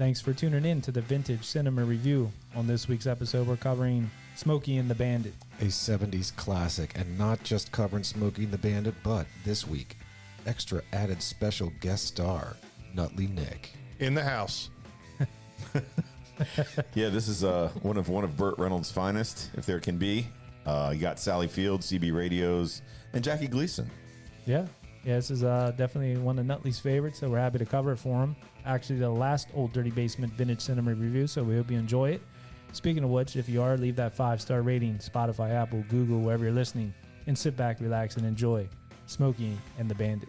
Thanks for tuning in to the Vintage Cinema Review. On this week's episode, we're covering Smokey and the Bandit. A 70s classic, and not just covering Smokey and the Bandit, but this week, extra added special guest star, Nutley Nick. In the house. Yeah, this is one of Burt Reynolds' finest, if there can be. You got Sally Field, CB Radios, and Jackie Gleason. Yeah, this is definitely one of Nutley's favorites, so we're happy to cover it for him. Actually, the last Old Dirty Basement Vintage Cinema Review, so we hope you enjoy it. Speaking of which, if you are, leave that 5-star rating, Spotify, Apple, Google, wherever you're listening, and sit back, relax, and enjoy Smokey and the Bandit.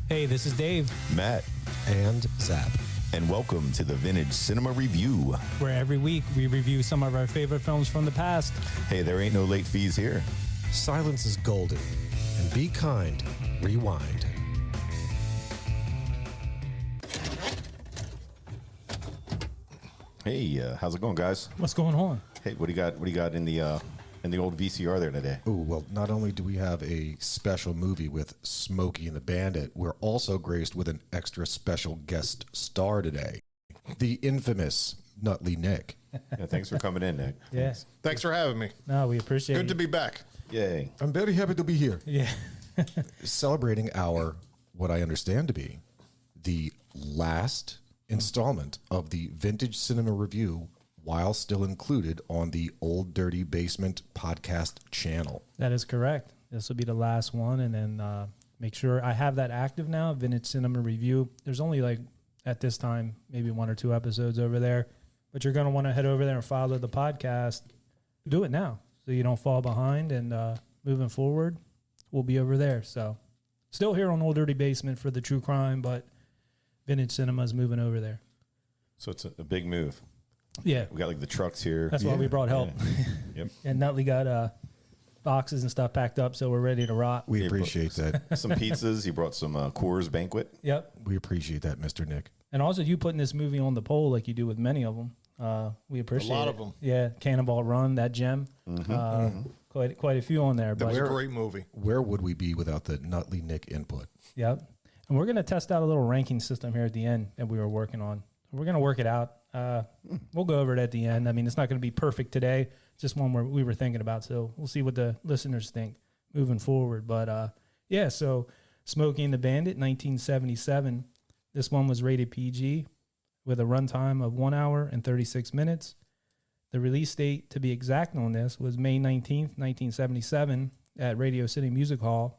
Hey, this is Dave. Matt. And Zap. And welcome to the Vintage Cinema Review. Where every week we review some of our favorite films from the past. Hey, there ain't no late fees here. Silence is golden, and be kind, rewind. Hey, how's it going, guys? What's going on? Hey, what do you got in the old V.C.R. there today? Ooh, well, not only do we have a special movie with Smokey and the Bandit, we're also graced with an extra special guest star today, the infamous Nutley Nick. Yeah, thanks for coming in, Nick. Yes. Thanks for having me. No, we appreciate it. Good to be back. Yay. I'm very happy to be here. Yeah. Celebrating our, what I understand to be, the last installment of the Vintage Cinema Review, while still included on the Old Dirty Basement podcast channel. That is correct. This will be the last one, and then make sure I have that active now, Vintage Cinema Review. There's only like, at this time, maybe 1 or 2 episodes over there, but you're going to want to head over there and follow the podcast. Do it now so you don't fall behind, and moving forward, we'll be over there. So still here on Old Dirty Basement for the true crime, but Vintage Cinema is moving over there. So it's a big move. Yeah. We got like the trucks here. That's why we brought help. Yeah. Yep. And Nutley got boxes and stuff packed up, so we're ready to rock. We appreciate that. Some pizzas. You brought some Coors Banquet. Yep. We appreciate that, Mr. Nick. And also you putting this movie on the poll like you do with many of them. We appreciate it. A lot of them. Yeah. Cannonball Run, that gem. Quite a few on there. That But was a great movie. Where would we be without the Nutley Nick input? Yep. And we're going to test out a little ranking system here at the end that we were working on. We're going to work it out. We'll go over it at the end. I mean, it's not going to be perfect today. It's just one we were thinking about. So we'll see what the listeners think moving forward. But yeah, so Smokey and the Bandit, 1977. This one was rated PG with a runtime of 1 hour and 36 minutes. The release date, to be exact on this, was May 19th, 1977 at Radio City Music Hall.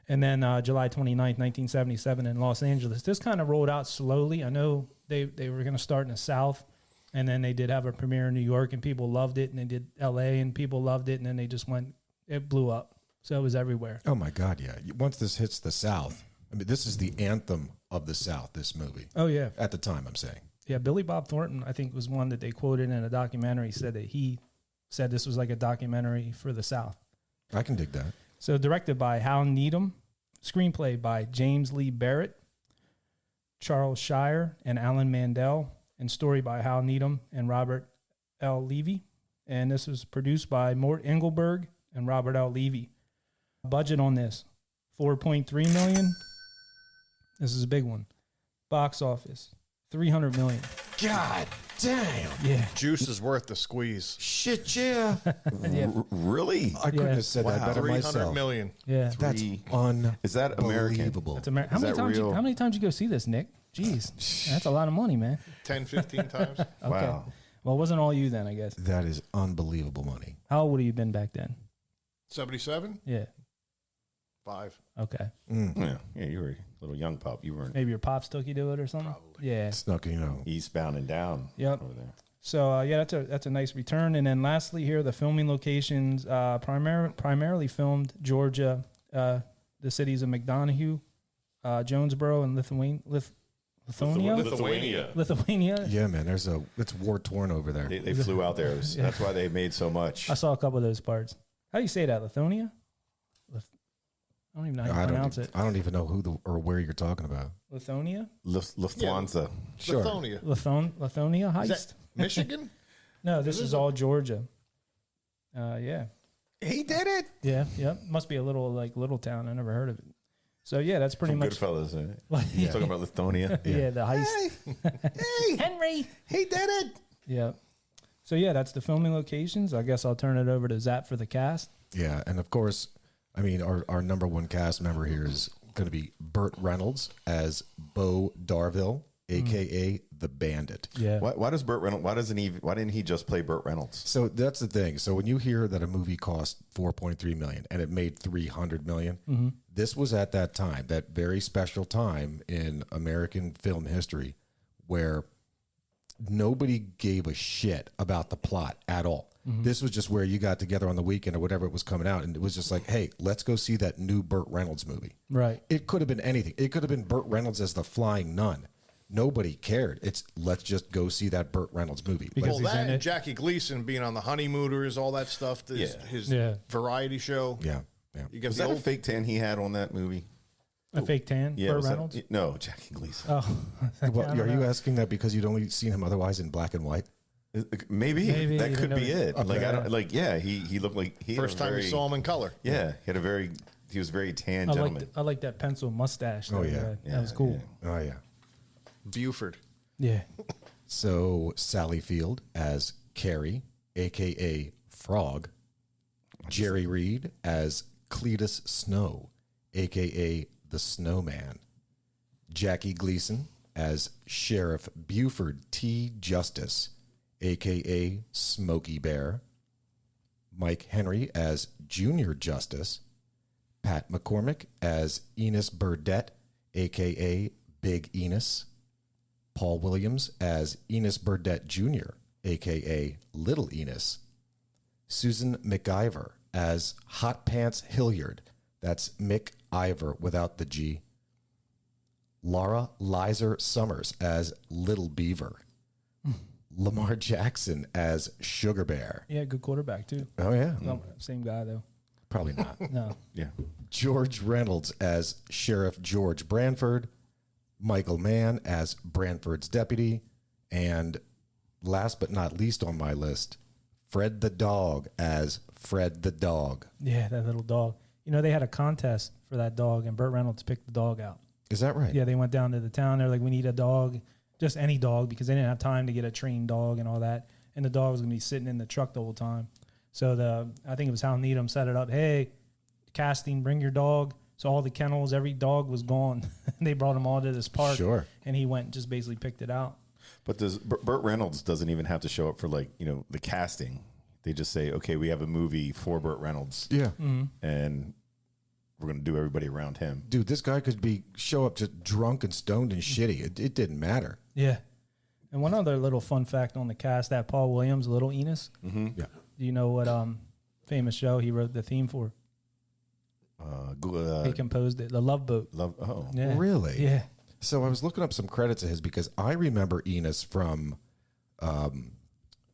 And then July 29th, 1977 in Los Angeles. This kind of rolled out slowly. I know they were going to start in the South, and then they did have a premiere in New York, and people loved it, and they did L.A., and people loved it, and then they just it blew up. So it was everywhere. Oh, my God, yeah. Once this hits the South, I mean, this is the anthem of the South, this movie. Oh, yeah. At the time, I'm saying. Yeah, Billy Bob Thornton, I think, was one that they quoted in a documentary, said that he said this was like a documentary for the South. I can dig that. So directed by Hal Needham, screenplay by James Lee Barrett, Charles Shire, and Alan Mandel, and story by Hal Needham and Robert L. Levy. And this was produced by Mort Engelberg and Robert L. Levy. Budget on this, $4.3 million. This is a big one. Box office, $300 million. God damn. Yeah. Juice is worth the squeeze. Shit, yeah. Yeah. Really? I couldn't have said that better 300 myself. million. Yeah. That's Is that American? unbelievable. That's American. How Is many that times? real? How many times you go see this, Nick? Jeez, that's a lot of money, man. 10, 15 times. Okay. Wow. Well, it wasn't all you then, I guess. That is unbelievable money. How old would you been back then? 77? Yeah. 5. Okay. Yeah, you were a little young pup. You weren't Maybe your pops took you to it or something. Probably. Yeah. Snuck, eastbound and down Yep. over there. So yeah, that's a nice return. And then lastly, here the filming locations primarily filmed Georgia, the cities of McDonough, Jonesboro, and Lithuania. Yeah, man, it's war torn over there. They flew out there. That's why they made so much. I saw a couple of those parts. How do you say that? Lithuania? I don't even know how to pronounce it. I don't even know who or where you're talking about. Lithuania? Lufthansa. Sure. Lithuania. Lithuania heist? Is that Michigan? No, this is all Georgia. Yeah. He did it. Yeah. Yep. Must be a little town. I never heard of it. So yeah, that's pretty From much. Goodfellas, right? Like, He's talking about Lithonia. Yeah, the heist. Hey, Henry. he did it. Yeah. So yeah, that's the filming locations. I guess I'll turn it over to Zap for the cast. Yeah, and of course, I mean, our number one cast member here is going to be Burt Reynolds as Bo Darville, aka the Bandit. Yeah. Why does Burt Reynolds? Why didn't he just play Burt Reynolds? So that's the thing. So when you hear that a movie cost 4.3 million and it made 300 million, this was at that time, that very special time in American film history, where nobody gave a shit about the plot at all. This was just where you got together on the weekend or whatever it was coming out, and it was just like, hey, let's go see that new Burt Reynolds movie. Right. It could have been anything. It could have been Burt Reynolds as the Flying Nun. Nobody cared. It's let's just go see that Burt Reynolds movie. Because Well, he's that in and it. Jackie Gleason being on the Honeymooners, all that stuff. His Yeah. variety show. Yeah, yeah. You get Was the that a old fake tan he had on that movie? A fake tan. Yeah, Burt was that- Reynolds. no, Jackie Gleason. Oh. Well, I don't are you know. asking that because you'd only seen him otherwise in black and white? Maybe Maybe, that you could know, be it. Like okay. I don't like. Yeah, he looked like he had first a time very, you saw him in color. Yeah, he was very tan I gentleman. like that pencil mustache. Oh, that he yeah. had. Yeah, That was cool. Oh yeah. Buford. Yeah. So Sally Field as Carrie, aka Frog. Jerry Reed as Cletus Snow, aka the Snowman. Jackie Gleason as Sheriff Buford T. Justice, aka Smokey Bear. Mike Henry as Junior Justice. Pat McCormick as Enos Burdett, aka Big Enos. Paul Williams as Enos Burdett Jr., a.k.a. Little Enos. Susan McIver as Hot Pants Hilliard. That's Mick Ivor without the G. Laura Lizer Summers as Little Beaver. Lamar Jackson as Sugar Bear. Yeah, good quarterback too. Oh, yeah. No, same guy though. Probably not. No. Yeah, George Reynolds as Sheriff George Branford. Michael Mann as Branford's deputy. And last but not least on my list, Fred the dog as Fred the dog. Yeah, that little dog. You know, they had a contest for that dog, and Burt Reynolds picked the dog out. Is that right? Yeah, they went down to the town. They're like, we need a dog, just any dog, because they didn't have time to get a trained dog and all that. And the dog was going to be sitting in the truck the whole time. So I think it was Hal Needham set it up. Hey, casting, bring your dog. So all the kennels, every dog was gone. They brought them all to this park. Sure. And he went and just basically picked it out. but Burt Reynolds doesn't even have to show up for the casting. They just say, okay, we have a movie for Burt Reynolds, Yeah. and we're going to do everybody around him. Dude, this guy could show up just drunk and stoned and shitty. It didn't matter. Yeah. And one other little fun fact on the cast, that Paul Williams, Little Enos. Yeah. Do you know what famous show he wrote the theme for? He composed it, The Love Boat. Love. Oh, Yeah. Really? Yeah. So I was looking up some credits of his because I remember Enos from, I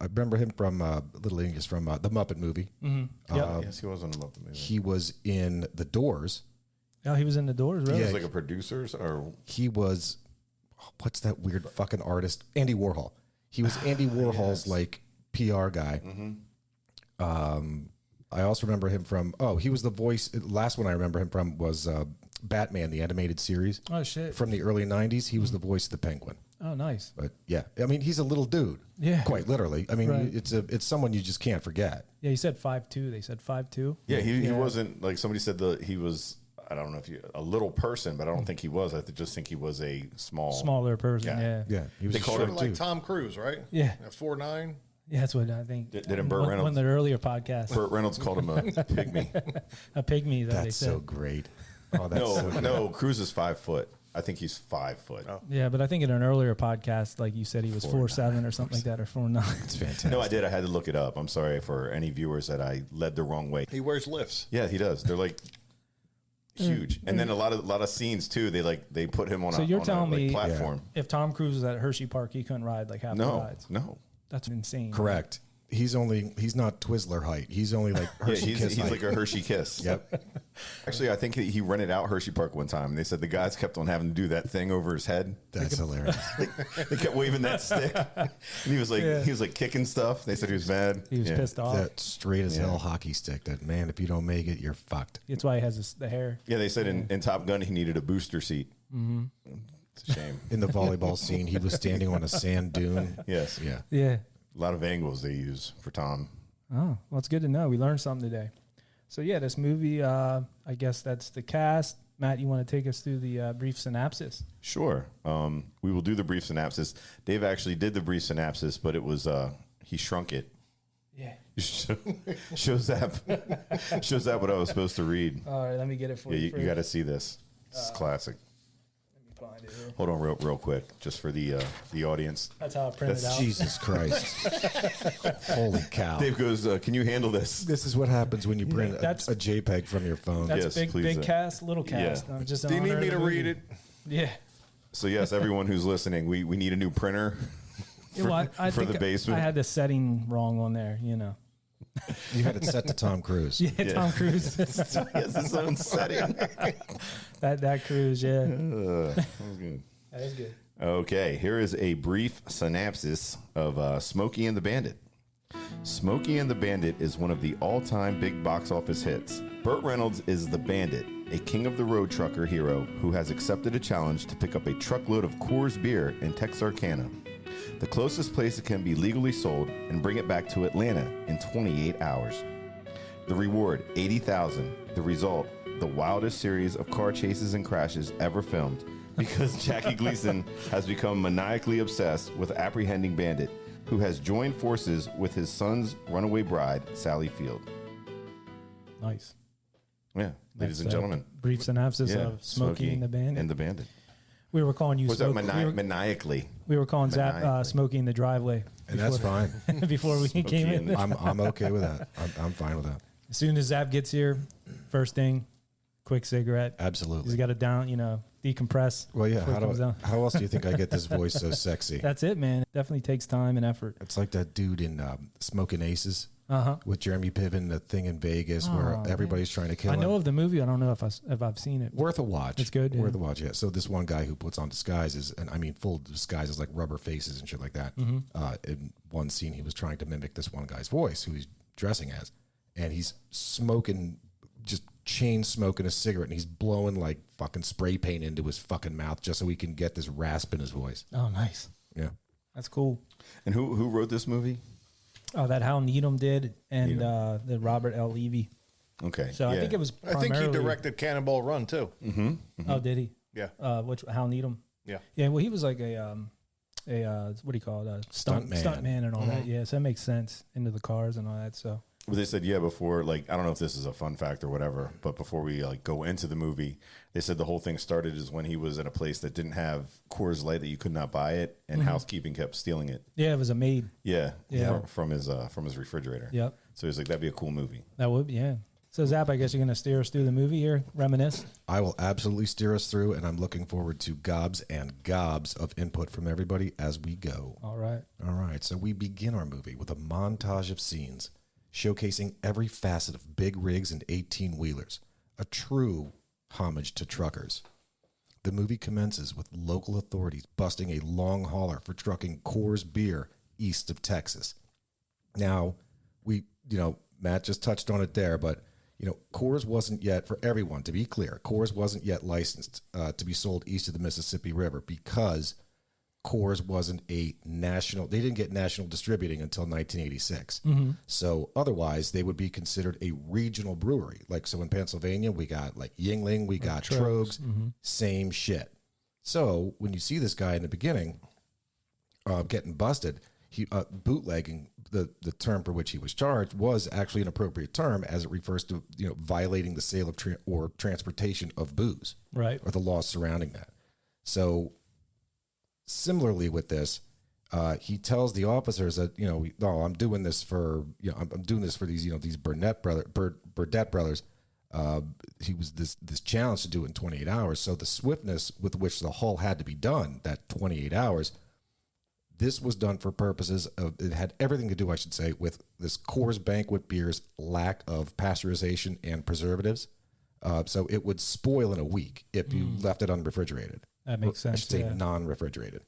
remember him from Little Enos from the Muppet movie. yes, he was on the Muppet movie. He was in The Doors. Oh, he was in The Doors, really? Yeah. He was like a producer, or He was, what's that weird fucking artist? Andy Warhol. He was Andy Warhol's like PR guy. I also remember him from, he was the voice. Last one I remember him from was Batman, the animated series Oh, shit. from the early 90s. He was the voice of the Penguin. Oh, nice. But yeah, I mean, he's a little dude. Yeah. Quite literally. I mean, Right. it's someone you just can't forget. Yeah, he said 5'2". They said 5'2". yeah, he wasn't like somebody said he was. I don't know if a little person, but I don't think he was. I just think he was a Smaller person, yeah. Yeah, he was They a called short Sort of like dude. Tom Cruise, right? Yeah. At 4'9". Yeah, that's what I think. Didn't Burt One Reynolds? of the earlier podcasts. Burt Reynolds called him a pygmy. A pygmy, though, they That's said. so great. Oh, that's so good. No, Cruz is 5 foot. I think he's 5 foot. Yeah, but I think in an earlier podcast, like you said, he was 4'7" or something like that, or 4'9". It's fantastic. No, I did. I had to look it up. I'm sorry for any viewers that I led the wrong way. He wears lifts. Yeah, he does. They're like huge, and then a lot of scenes too. They put him on So a you're on telling a, me- platform. If Tom Cruise was at Hershey Park, he couldn't ride like half the No, rides. no. That's insane. Correct. he's not Twizzler height. He's only like Hershey Kiss he's height. like a Hershey Kiss. Yep. Actually, I think he rented out Hershey Park one time. And they said the guys kept on having to do that thing over his head. That's hilarious. They kept waving that stick, and he was like kicking stuff. They said he was mad. He was pissed off. That straight as hell hockey stick. That, man, if you don't make it, you're fucked. That's why he has the hair. Yeah, they said in Top Gun he needed a booster seat. Mm-hmm. It's a shame. In the volleyball scene, he was standing on a sand dune. Yes. Yeah. Yeah. A lot of angles they use for Tom. Oh, well, it's good to know. We learned something today. So, yeah, this movie, I guess that's the cast. Matt, you want to take us through the brief synopsis? Sure. We will do the brief synopsis. Dave actually did the brief synopsis, but it was he shrunk it. Yeah. Shows that what I was supposed to read. All right, let me get it for Yeah, you. you got to see this. This is classic. Let me find it here. Hold on real quick, just for the audience. That's how I printed out. Jesus Christ. Holy cow. Dave goes, can you handle this? This is what happens when you print a that's- JPEG from your phone. That's Yes, please, big cast, little cast. yeah. I'm just Do you need honoring me the to movie. read it? Yeah. So yes, everyone who's listening, we need a new printer for, Well, I for think the basement. I had the setting wrong on there, you know. You had it set to Tom Cruise. Yeah, Tom Cruise. He has his own setting. that cruise, yeah. That was good. That is good. Okay, here is a brief synopsis of Smokey and the Bandit. Smokey and the Bandit is one of the all-time big box office hits. Burt Reynolds is the Bandit, a king-of-the-road trucker hero who has accepted a challenge to pick up a truckload of Coors beer in Texarkana, the closest place it can be legally sold, and bring it back to Atlanta in 28 hours. The reward, $80,000. The result, the wildest series of car chases and crashes ever filmed, because Jackie Gleason has become maniacally obsessed with apprehending Bandit, who has joined forces with his son's runaway bride, Sally Field. Nice. Yeah, ladies and That's, gentlemen. Brief synopsis Yeah, of Smokey and the Bandit. And the Bandit. We were calling you Was that Smokey. maniacally? We were calling Zap maniacally. Smokey in the driveway. And that's fine. Before we came and in. the- I'm okay with that. I'm fine with that. As soon as Zap gets here, first thing, quick cigarette. He's Absolutely. got to decompress. Well, yeah. before he comes down. How else do you think I get this voice so sexy? That's it, man. It definitely takes time and effort. It's like that dude in Smoking Aces Uh-huh. with Jeremy Piven, the thing in Vegas where Oh, everybody's trying to kill I him. know of the movie. I don't know if I've seen it. Worth a watch. It's good, Worth yeah. a watch, yeah. So this one guy who puts on disguises, and I mean full disguises like rubber faces and shit like that. In one scene, he was trying to mimic this one guy's voice, who he's dressing as, and he's smoking, just chain smoking a cigarette, and he's blowing like fucking spray paint into his fucking mouth just so he can get this rasp in his voice. Oh, nice. Yeah. That's cool. And who wrote this movie? Oh, that Hal Needham did, and the Robert L. Levy. Okay. So I yeah. think it was. I think he primarily- directed Cannonball Run too. Oh, did he? Yeah. Which Hal Needham? Yeah. Yeah. Well, he was like a what do you call it? A stuntman and all that. Yeah. So that makes sense into the cars and all that. So Well, they said, before, like, I don't know if this is a fun fact or whatever, but before we like go into the movie, they said the whole thing started is when he was at a place that didn't have Coors Light, that you could not buy it, and housekeeping kept stealing it. yeah, it was a maid. Yeah. Yeah. From his refrigerator. Yep. So he's like, that'd be a cool movie. That would be, yeah. So Zap, I guess you're gonna steer us through the movie here, reminisce. I will absolutely steer us through, and I'm looking forward to gobs and gobs of input from everybody as we go. All right. All right, so we begin our movie with a montage of scenes showcasing every facet of big rigs and 18-wheelers, a true homage to truckers. The movie commences with local authorities busting a long hauler for trucking Coors beer east of Texas. Now, Matt just touched on it there, but Coors wasn't yet, for everyone to be clear, Coors wasn't yet licensed to be sold east of the Mississippi River because Coors wasn't they didn't get national distributing until 1986. So otherwise they would be considered a regional brewery. Like, so in Pennsylvania, we got like Yingling, we got Trogs, same shit. So when you see this guy in the beginning getting busted, he bootlegging, the term for which he was charged, was actually an appropriate term as it refers to violating the sale of or transportation of booze, Right. or the laws surrounding that. So similarly with this, he tells the officers that I'm doing this for I'm doing this for these these Burdett brothers. He was this challenge to do it in 28 hours. So the swiftness with which the haul had to be done, that 28 hours. This was done for purposes of, it had everything to do, I should say, with this Coors Banquet beer's lack of pasteurization and preservatives. So it would spoil in a week if you left it unrefrigerated. That makes sense. I should say non-refrigerated.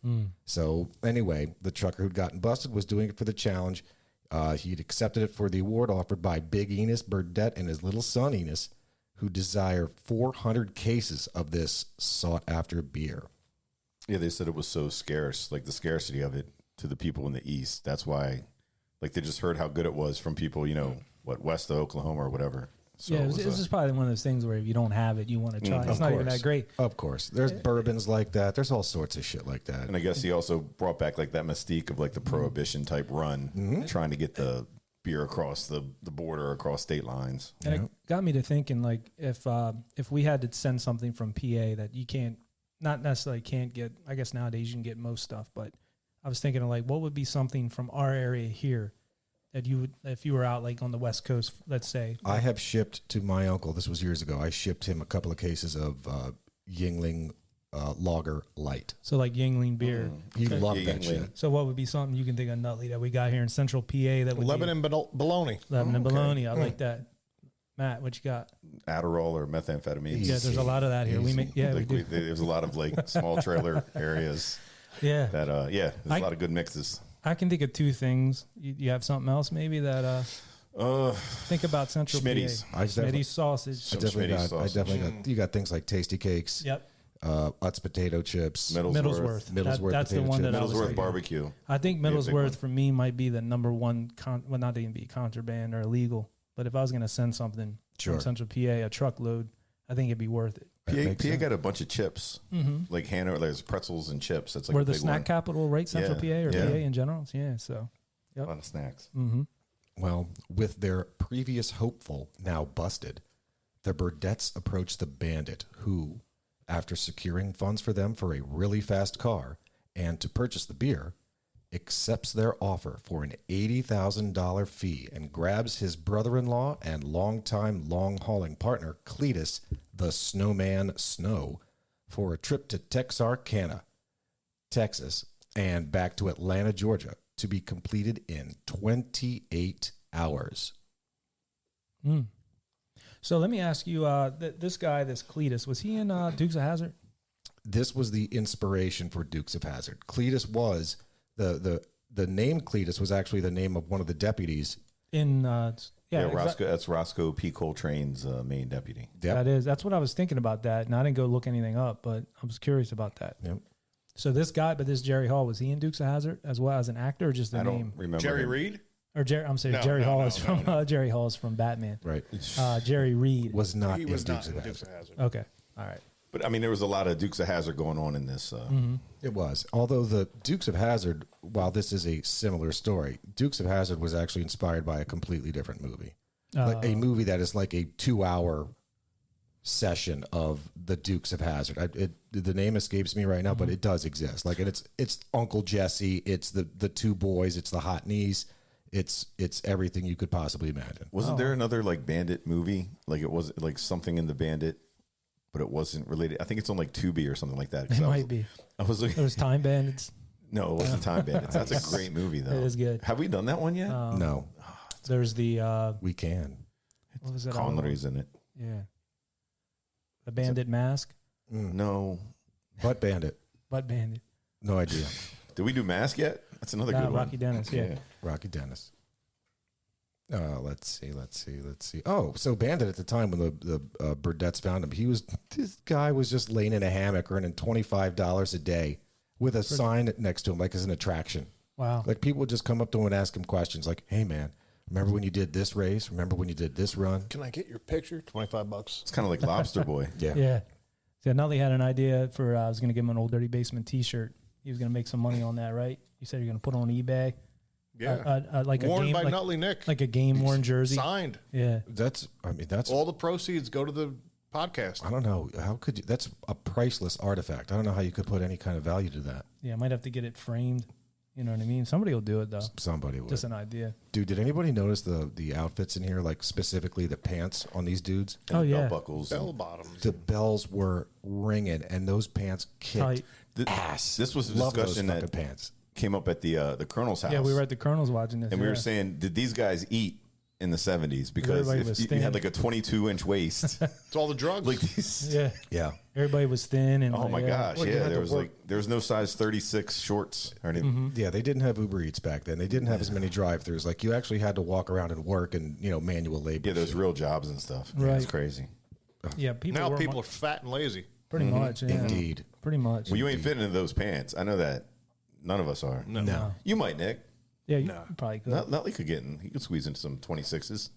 So anyway, the trucker who'd gotten busted was doing it for the challenge. He'd accepted it for the award offered by Big Enos Burdett and his little son Enos, who desire 400 cases of this sought-after beer. Yeah, they said it was so scarce, like the scarcity of it to the people in the East. That's why, like, they just heard how good it was from people, west of Oklahoma or whatever. So yeah, it's just probably one of those things where if you don't have it, you want to try. It's not even that great. Of course. There's bourbons like that. There's all sorts of shit like that. And I guess he also brought back like that mystique of like the prohibition type run, trying to get the beer across the border, across state lines. And it got me to thinking, like, if we had to send something from PA that you can't, not necessarily can't get, I guess nowadays you can get most stuff, but I was thinking of like, what would be something from our area here that you would, if you were out like on the West Coast, let's say. I have shipped to my uncle, this was years ago, I shipped him a couple of cases of Yingling Lager Light. So like Yingling beer. He loved that shit. So what would be something you can think of, Nutley, that we got here in Central PA that would Lebanon bologna. Lebanon bologna. I like that. Matt, what you got? Adderall or methamphetamine. Yeah, there's a lot of that here. We make, yeah, like we do. There's a lot of like small trailer areas. Yeah. That there's a lot of good mixes. I can think of two things. You have something else maybe that think about Central Schmitty's. PA. Schmitty's sausage. I definitely got. You got things like Tasty Cakes. Yep. Utz potato chips. Middlesworth. That's the one that I was Middlesworth thinking. barbecue. I think Middlesworth for me might be the number one. Well, not even be contraband or illegal, but if I was going to send something from Central PA, a truckload, I think it'd be worth it. PA got a bunch of chips, like Hanover. There's pretzels and chips. That's like we're a the big snack one. capital, right? Central PA or PA in general. Yeah, so A lot of snacks. Well, with their previous hopeful now busted, the Burdetts approached the Bandit, who, after securing funds for them for a really fast car and to purchase the beer, accepts their offer for an $80,000 fee and grabs his brother-in-law and longtime long-hauling partner, Cletus, the Snowman Snow, for a trip to Texarkana, Texas, and back to Atlanta, Georgia, to be completed in 28 hours. So let me ask you, this guy, this Cletus, was he in Dukes of Hazzard? This was the inspiration for Dukes of Hazzard. Cletus was the name Cletus was actually the name of one of the deputies In Roscoe. That's Roscoe P. Coltrane's main deputy. Yep. That's what I was thinking about that, and I didn't go look anything up, but I was curious about that. Yep. So this guy, but this Jerry Hall, was he in Dukes of Hazzard as well as an actor, or just the I name? don't remember. Jerry him. Reed? Or I'm sorry, No, Jerry no, Hall no, is no, from Jerry Hall is from Batman. Right. Jerry Reed Was not He in was Dukes not of in Dukes Hazzard. of Hazzard. Okay, all right. But I mean, there was a lot of Dukes of Hazzard going on in this. It was. Although the Dukes of Hazzard, while this is a similar story, Dukes of Hazzard was actually inspired by a completely different movie. Like a movie that is like a 2-hour session of the Dukes of Hazzard. The name escapes me right now, but it does exist. Like, and it's Uncle Jesse, it's the two boys, it's the hot knees, it's everything you could possibly imagine. Wasn't there another like Bandit movie? Like it was like something in the Bandit, but it wasn't related. I think it's on like Tubi or something like that. It might be. I was like, There was Time Bandits. no, it wasn't Time Bandits. That's a great movie though. It is good. Have we done that one yet? No, There's the we can. what was it? Connery's in it. Yeah. The Bandit Mask, No. Butt Bandit. Butt Bandit. No idea. Did we do Mask yet? That's another good one. Rocky Dennis. Yeah. Rocky Dennis. Let's see. Oh, so Bandit at the time when the Burdetts found him, this guy was just laying in a hammock earning $25 a day with a sign next to him like as an attraction. Wow. Like people would just come up to him and ask him questions like, "Hey man, remember when you did this race? Remember when you did this run?" Can I get your picture? $25. It's kind of like Lobster Boy. Yeah. So Nutley had an idea for I was going to give him an Old Dirty Basement T-shirt. He was going to make some money on that, right? You said you're going to put it on eBay. Yeah. Like Worn a game, by like, Nutley Nick. like a game worn jersey. Signed. Yeah. That's All the proceeds go to the podcast. I don't know. How could you? That's a priceless artifact. I don't know how you could put any kind of value to that. Yeah. I might have to get it framed. You know what I mean? Somebody will do it though. Somebody would. Just an idea. Dude, did anybody notice the outfits in here? Like specifically the pants on these dudes? Oh, And yeah. belt buckles. Bell bottoms. The bells were ringing, and those pants kicked Tight. ass. This was a Love discussion those that fucking pants. came up at the Colonel's house. Yeah, we were at the Colonel's watching this. and we were saying, did these guys eat in the 70s? Because Everybody if was you thin. had like a 22-inch waist, It's all the drugs. like these. Yeah. Yeah. Everybody was thin. And Oh my gosh! Well, you Yeah, had there to was work. there was no size 36 shorts or anything. Yeah, they didn't have Uber Eats back then. They didn't have as many drive-throughs. Like you actually had to walk around and work and manual labor. Yeah, there's real jobs and stuff. Yeah, Right. it's crazy. Yeah, people Now were people are fat and lazy. pretty much. Yeah. Indeed. Pretty much. Well, you ain't fitting into those pants. I know that. None of us are. No. You might, Nick. Yeah, you probably could. Nutley could get in. He could squeeze into some 26s.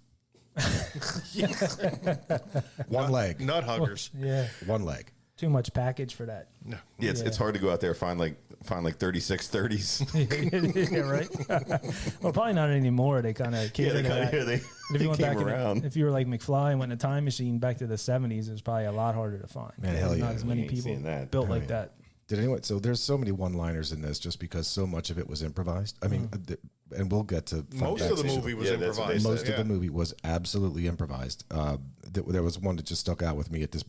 One leg. Nut huggers. Yeah. One leg. Too much package for that. No. Yeah, it's hard to go out there and find like 36 30s. Yeah, right. Well, probably not anymore. They kind of yeah, cater they to kind that. of they, If they you went came back around. if you were like McFly and went in a time machine back to the 70s, it was probably a lot harder to find. Man, hell There's yeah. Not as We many ain't people seeing that. built like that. Did anyone? So there's so many one-liners in this, just because so much of it was improvised. I mean, and we'll get to fun Most of facts the issue. movie was Yeah, that's what they improvised. said. Most of the movie was absolutely improvised. There was one that just stuck out with me at this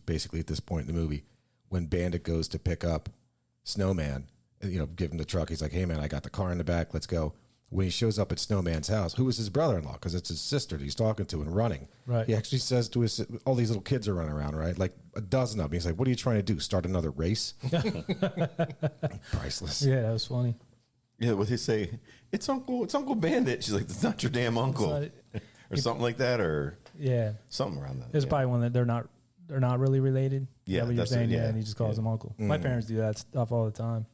point in the movie when Bandit goes to pick up Snowman, give him the truck. He's like, "Hey man, I got the car in the back. Let's go." When he shows up at Snowman's house, who is his brother-in-law? Because it's his sister that he's talking to and running. Right. He actually says to all these little kids are running around, right? Like a dozen of them. He's like, "What are you trying to do? Start another race?" Priceless. Yeah, that was funny. Yeah, what they say? It's Uncle Bandit. She's like, "That's not your damn uncle," or something like that, or Yeah, something around that. there's yeah. probably one that they're not really related. Is Yeah, that what you're that's it, saying. yeah. And he just calls him uncle. My parents do that stuff all the time.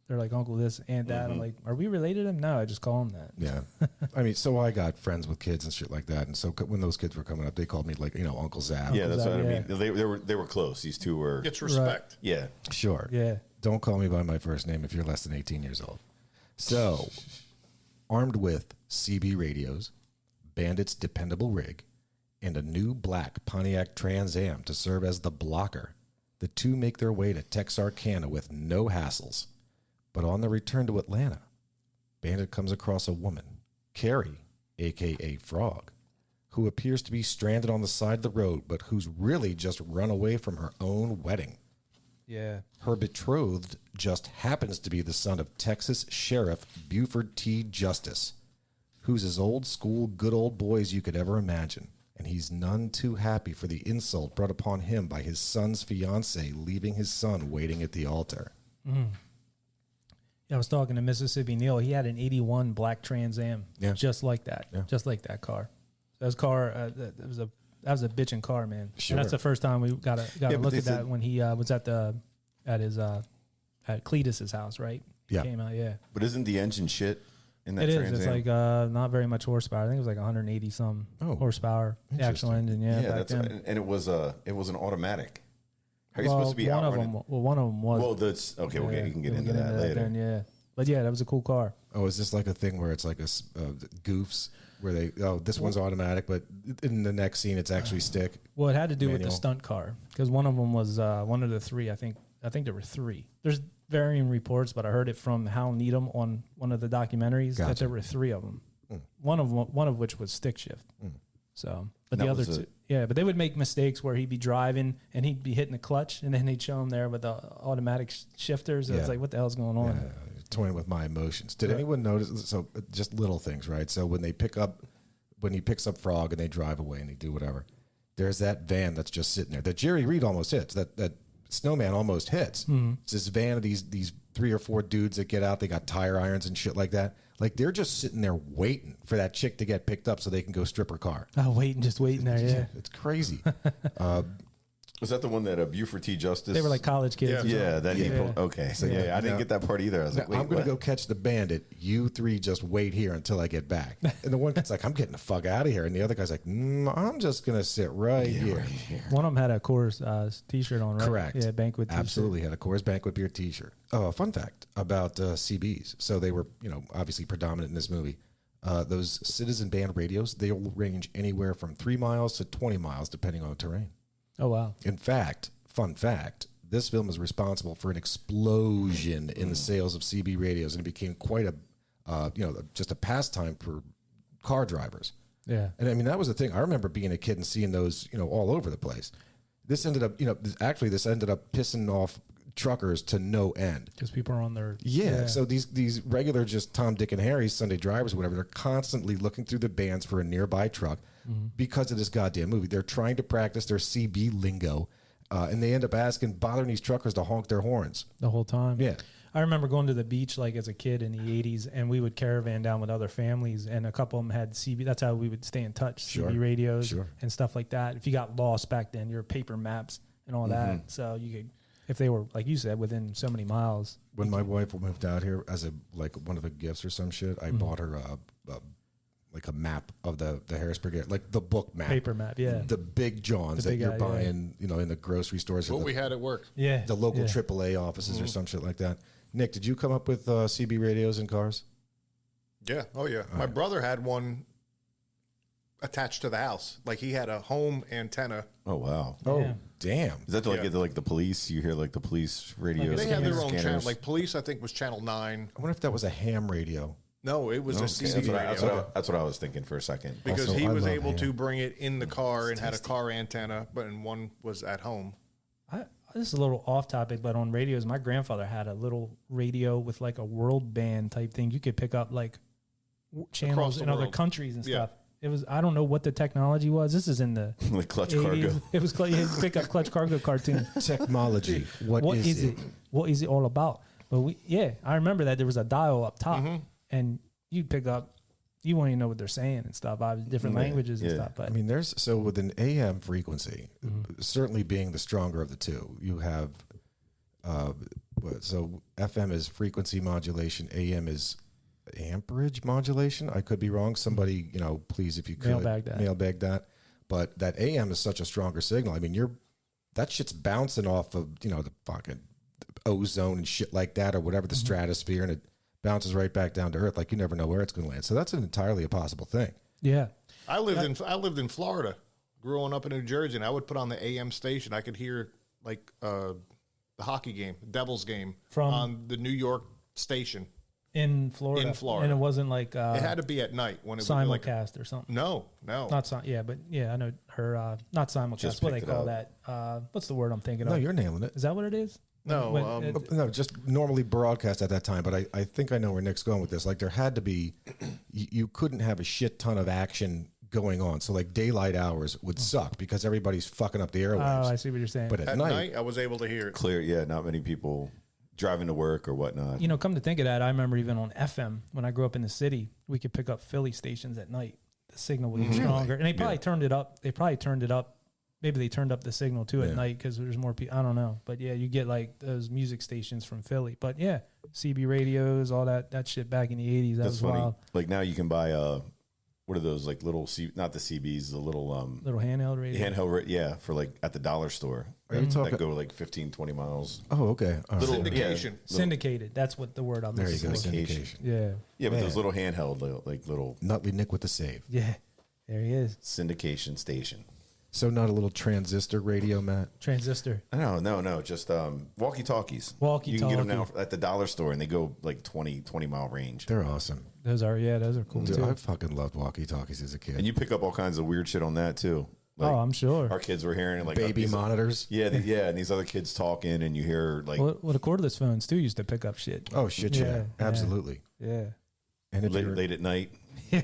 They're like uncle this and that. I'm like, are we related to him? No, I just call him that. Yeah. I mean, so I got friends with kids and shit like that. And so when those kids were coming up, they called me like, Uncle Zap. Yeah, that's what I Yeah. mean. They were close. These two were. It's respect. Yeah. Sure. Yeah. Don't call me by my first name if you're less than 18 years old. So, armed with CB radios, Bandit's dependable rig, and a new black Pontiac Trans Am to serve as the blocker, the two make their way to Texarkana with no hassles. But on the return to Atlanta, Bandit comes across a woman, Carrie, a.k.a. Frog, who appears to be stranded on the side of the road, but who's really just run away from her own wedding. Yeah. Her betrothed just happens to be the son of Texas Sheriff Buford T. Justice, who's as old school, good old boy as you could ever imagine. And he's none too happy for the insult brought upon him by his son's fiancee leaving his son waiting at the altar. I was talking to Mississippi Neil. He had an 81 black Trans Am, Yeah. just like that, just like that car. That was a bitchin' car, man. Sure. And that's the first time we got to but look they at that said- when he was at Cletus's house, right? He Yeah. came out, yeah. But isn't the engine shit in that It is. Trans It's Am? like not very much horsepower. I think it was like 180 some Oh, horsepower actual engine. Yeah, yeah, back that's then. and it was an automatic. How are you Well, supposed to be one out of running? them. Well, one of them was. Well, that's okay. yeah, Okay, you can get we'll into that later. then, yeah, but yeah, that was a cool car. Oh, is this like a thing where it's like goofs where this one's automatic, but in the next scene it's actually stick? Well, it had to do with the Manual. stunt car because one of them was one of the three. I think there were three. There's varying reports, but I heard it from Hal Needham on one of the documentaries that Gotcha. there were three of them. One of which was stick shift. So, but That the other was two, yeah, but they would make mistakes where he'd be driving and he'd be hitting the clutch, and then they'd show him there with the automatic shifters. And Yeah. It's like, what the hell's going on? Toying with my emotions. Did anyone notice? So just little things, right? So when he picks up Frog and they drive away and they do whatever, there's that van that's just sitting there that Jerry Reed almost hits. That Snowman almost hits. It's this van of these 3 or 4 dudes that get out. They got tire irons and shit like that. Like they're just sitting there waiting for that chick to get picked up so they can go strip her car. Just waiting there. Yeah, It's crazy. Was that the one that Buford T. Justice? they were like college kids. or something. Yeah, then he Yeah. pulled. Okay, so yeah, I didn't Now- get that part either. I was like, wait, I'm going what? to go catch the bandit. You 3 just wait here until I get back. And the one kid's like, I'm getting the fuck out of here. And the other guy's like, I'm just going to sit right here. One of them had a Coors T-shirt on, right? Correct. Yeah, banquet. T-shirt. Absolutely. Had a Coors Banquet Beer t-shirt. Oh, a fun fact about CBs. So they were, obviously predominant in this movie. Those Citizen band radios, they will range anywhere from 3 miles to 20 miles, depending on the terrain. Oh wow. In fact, fun fact, this film is responsible for an explosion in the sales of CB radios, and it became quite a, just a pastime for car drivers. Yeah. And I mean, that was the thing. I remember being a kid and seeing those, all over the place. This ended up, this ended up pissing off truckers to no end. Because people are on their So these regular just Tom, Dick, and Harry Sunday drivers, or whatever, they're constantly looking through the bands for a nearby truck because of this goddamn movie. They're trying to practice their CB lingo, and they end up bothering these truckers to honk their horns the whole time. Yeah. I remember going to the beach like as a kid in the 80s, and we would caravan down with other families, and a couple of them had CB. That's how we would stay in touch, CB radios and stuff like that. If you got lost back then, your paper maps and all that. So you could, if they were, like you said, within so many miles. When my wife moved out here as one of the gifts or some shit, I bought her like a map of the Harrisburg, like the book map, Paper map, yeah. the big Johns that you're buying, in the grocery stores. What we had at work. Yeah. The local AAA offices or some shit like that. Nick, did you come up with CB radios in cars? Yeah. Oh, yeah. My brother had one attached to the house. Like he had a home antenna. Oh, wow. Oh, damn. Is that like the police? You hear like the police radios? They had their own scanners? channel. Like police, I think, was channel 9. I wonder if that was a ham radio. No, it was a CB That's radio. that's what I was thinking for a second. Because Also, he I was love able ham. to bring it in the car and had a car antenna, but one was at home. This is a little off topic, but on radios, my grandfather had a little radio with like a world band type thing. You could pick up like channels the in other world. countries and Yeah. stuff. It was, I don't know what the technology was. This is in the Like Clutch 80s. Cargo. It was you pick up Clutch Cargo cartoon. Technology. What is it? What is it all about? But I remember that there was a dial up top, and you'd pick up. You won't even know what they're saying and stuff. Different languages and stuff. But I mean, with an AM frequency, certainly being the stronger of the two, you have, so FM is frequency modulation, AM is amperage modulation. I could be wrong. Somebody, please, if you could mailbag that. But that AM is such a stronger signal. I mean, that shit's bouncing off of, the fucking ozone and shit like that, or whatever, the stratosphere, and it bounces right back down to earth. Like you never know where it's going to land. So that's entirely a possible thing. yeah, I lived in Florida, growing up in New Jersey, and I would put on the AM station. I could hear like the hockey game, Devils game, on the New York station in Florida. And it wasn't like it had to be at night when it was simulcast or something. No, Not I know her. Not simulcast. Just What they picked it call up. that? What's the word I'm thinking No, of? you're nailing it. Is that what it is? no. No, just normally broadcast at that time. But I think I know where Nick's going with this. Like there had to be, you couldn't have a shit ton of action going on. So like daylight hours would suck because everybody's fucking up the airwaves. Oh, I see what you're saying. But at At night, night, I was able to hear it. Clear, not many people driving to work or whatnot. Come to think of that, I remember even on FM when I grew up in the city, we could pick up Philly stations at night. The signal would be stronger, and they probably turned it up. Maybe they turned up the signal too at night because there's more people. I don't know, but yeah, you get like those music stations from Philly. But yeah, CB radios, all that shit back in the 80s. That was funny. wild. Like now you can buy what are those like little not the CBs, the little Little handheld radio. handheld, for like at the dollar store. Are you talking? That go like 15, 20 miles. Oh, okay. All right. Syndication. Syndicated. That's what the word I'm There you looking go. for. Syndication. Yeah. Yeah, but those little handheld, like little Nutley Nick with the save. Yeah. There he is. syndication station. So not a little transistor radio, Matt? Transistor. No, just walkie-talkies. You can get them now at the dollar store, and they go like 20 mile range. They're awesome. Those are cool Dude, too. I fucking loved walkie-talkies as a kid. And you pick up all kinds of weird shit on that too. Like, I'm sure. our kids were hearing like Baby these- monitors. Yeah, and these other kids talking, and you hear like Well, the cordless phones too used to pick up shit. Oh, shit, yeah. Absolutely. Yeah. And if late at night.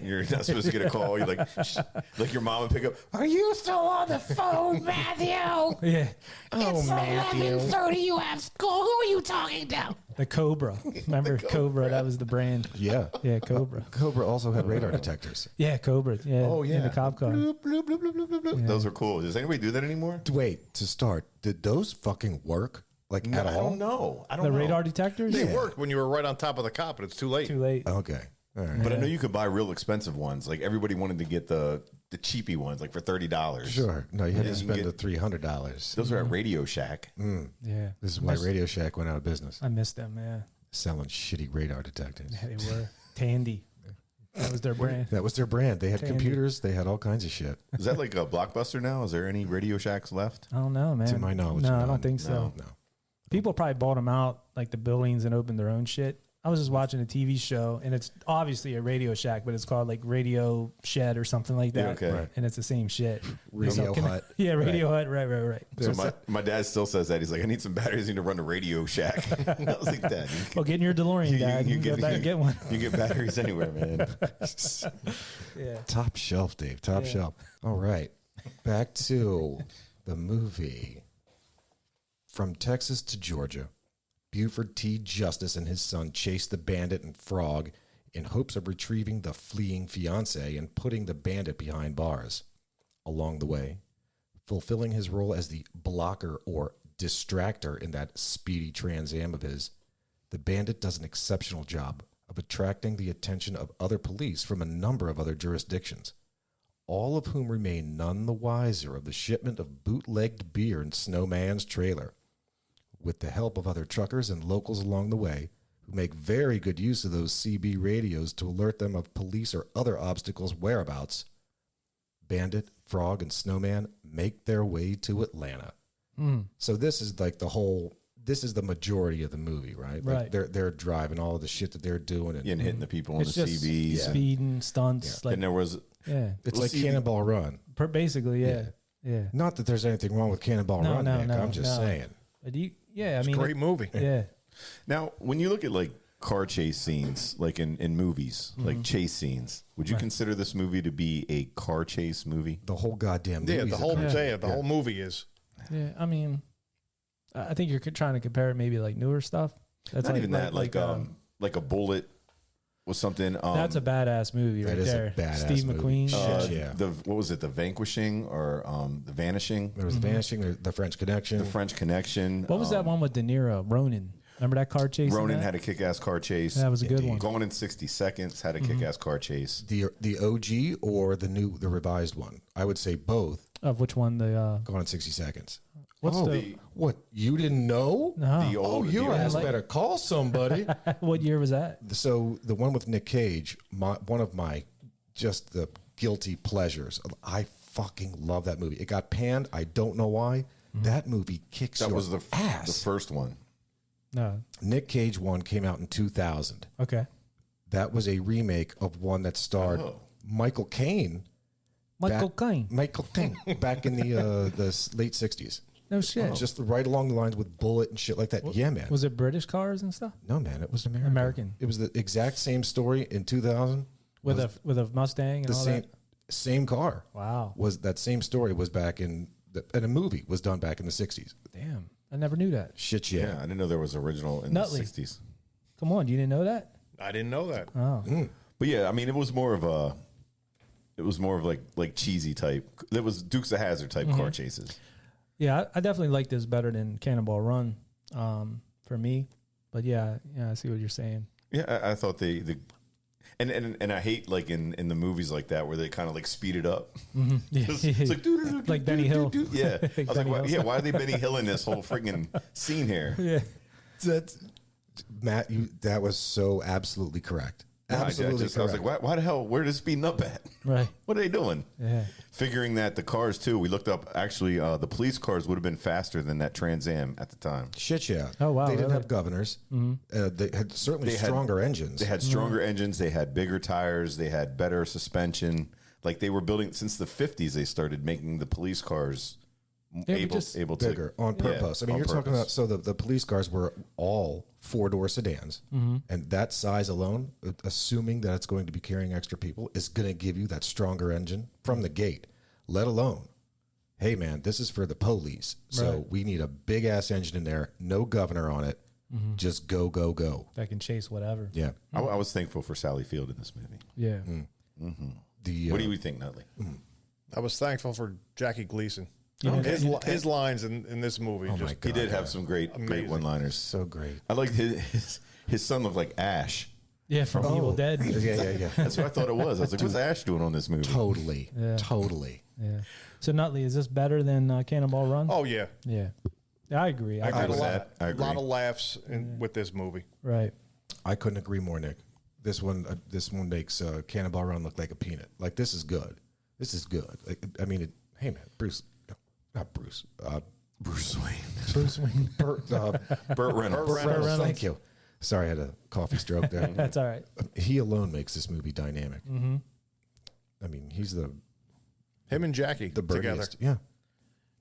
You're not supposed to get a call. You're like, like your mom would pick up. Are you still on the phone, Matthew? Yeah. Oh, Matthew. 11:30. You have school. Who are you talking to? The Cobra. Remember Cobra? That was the brand. Yeah. Yeah, Cobra. Cobra also had radar detectors. Yeah, Cobra. Yeah. Oh, yeah. In the cop car. Bloop, bloop, bloop, bloop, bloop, bloop. Those are cool. Does anybody do that anymore? Wait, to start, did those fucking work? Like at I all? don't know. I don't The know. radar detectors? They worked when you were right on top of the cop, but it's too late. Too late. Okay. All right. But I know you could buy real expensive ones. Like everybody wanted to get the cheapy ones, like for $30. Sure. No, you had to you spend get- the $300. Those are at Radio Shack. Yeah. This is why Radio Shack went out of business, I missed them. Yeah. selling shitty radar detectors. Yeah, they were. Tandy. That was their brand. That was their brand. They had Tandy. computers. They had all kinds of shit. Is that like a Blockbuster now? Is there any Radio Shacks left? I don't know, man. To my knowledge, no, I none. don't think so. No. People probably bought them out, like the buildings, and opened their own shit. I was just watching a TV show, and it's obviously a Radio Shack, but it's called like Radio Shed or something like that. Okay. Right. And it's the same shit. Radio Hut. Yeah, Radio Hut. Right. So my dad still says that. He's like, I need some batteries. I need to run a Radio Shack. I was like, Dad. Well, get in your DeLorean, Dad. You can go back and get one. You get batteries anywhere, man. Yeah. Top shelf, Dave. Top shelf. All right. Back to the movie. From Texas to Georgia, Buford T. Justice and his son chase the bandit and Frog in hopes of retrieving the fleeing fiancé and putting the bandit behind bars. Along the way, fulfilling his role as the blocker or distractor in that speedy Trans Am of his, the bandit does an exceptional job of attracting the attention of other police from a number of other jurisdictions, all of whom remain none the wiser of the shipment of bootlegged beer in Snowman's trailer. With the help of other truckers and locals along the way, who make very good use of those CB radios to alert them of police or other obstacles' whereabouts, Bandit, Frog, and Snowman make their way to Atlanta. So this is like this is the majority of the movie, right? Like they're driving all of the shit that they're doing and hitting the people on It's the just CBs. speeding, stunts. Like, And there was it's like Cannonball Run. Basically, yeah. Not that there's anything wrong with Cannonball Run, Nick. I'm just saying. But I mean, Great movie. Yeah. now when you look at like car chase scenes, like in movies, like chase scenes, would you consider this movie to be a car chase movie? The whole goddamn movie. Yeah, the whole movie is. Yeah, I mean, I think you're trying to compare it maybe like newer stuff. That's Not even that, like a Bullet was something. That's a badass movie right there. That is a badass Steve movie. McQueen. Yeah. What was it? The Vanquishing or the Vanishing? There was The Vanishing, the French Connection. The French Connection. What was that one with De Niro? Ronin. Remember that car chase? Ronin had a kick-ass car chase. That was a good one. Gone in 60 Seconds had a kick-ass car chase. The OG or the revised one? I would say both. Of which one? The Gone in 60 Seconds. what's What? You didn't know? No. The old, the Your old- ass better call somebody. what year was that? So the one with Nick Cage, one of my just the guilty pleasures. I fucking love that movie. It got panned. I don't know why. That movie kicks that your was the ass. first one. No. Nick Cage one came out in 2000. Okay. That was a remake of one that starred Michael Caine. Michael Caine. Michael Caine back in the late 60s. No shit. Just right along the lines with Bullet and shit like that. Yeah, man. Was it British cars and stuff? No, man. It was American. American. It was the exact same story in 2000. With a Mustang and The all same that? same car. Wow. Was that same story was back and a movie was done back in the 60s. Damn. I never knew that. Shit, Yeah, yeah. I didn't know there was original in Nutley. the 60s. Come on. You didn't know that? I didn't know that. Oh. But yeah, I mean, it was more of like cheesy type. It was Dukes of Hazzard type car chases. Yeah, I definitely like this better than Cannonball Run for me. But yeah, I see what you're saying. Yeah, I thought and I hate like in the movies like that where they kind of like speed it up. Yeah. It's like Like Benny Hill. Yeah, I was like, Benny Hill. why are they Benny Hill in this whole friggin' scene here? Yeah. That's Matt, that was so absolutely correct. Absolutely I was like, why the hell? Where is it speeding up at? Right. What are they doing? Yeah. Figuring that the cars too. We looked up. Actually, the police cars would have been faster than that Trans Am at the time. Shit, yeah. Oh, wow, They didn't really? have governors. They had certainly stronger engines. They had stronger engines. They had bigger tires. They had better suspension. Like they were building since the 50s. They started making the police cars able to bigger on purpose. I mean, on you're talking about purpose. the police cars were all 4-door sedans, and that size alone, assuming that it's going to be carrying extra people, is going to give you that stronger engine from the gate. Let alone, hey man, this is for the police, so we need a big ass engine in there, no governor on it, just go go go. That can chase whatever. Yeah. I was thankful for Sally Field in this movie. Yeah. The What do you think, Nutley? I was thankful for Jackie Gleason. His lines in this movie. Oh my just, God. He did have some great one-liners. so great. I like his son looked like Ash. Yeah, from Evil Dead. Yeah. That's what I thought it was. I was like, what's Ash doing on this movie? Totally. Yeah. Totally. Yeah. So Nutley, is this better than Cannonball Run? oh yeah, Yeah. I agree. I had a with lot, that. I agree. lot of laughs with this movie. Right. I couldn't agree more, Nick. This one makes Cannonball Run look like a peanut. Like this is good. This is good. Like, I mean, hey man, Bruce, not Bruce. Bruce Wayne. Bruce Wayne. Burt Burt Reynolds. Reynolds. Thank you. Sorry, I had a coffee stroke there. That's all right. He alone makes this movie dynamic. Mm-hmm. I mean, he's him and Jackie together. Yeah.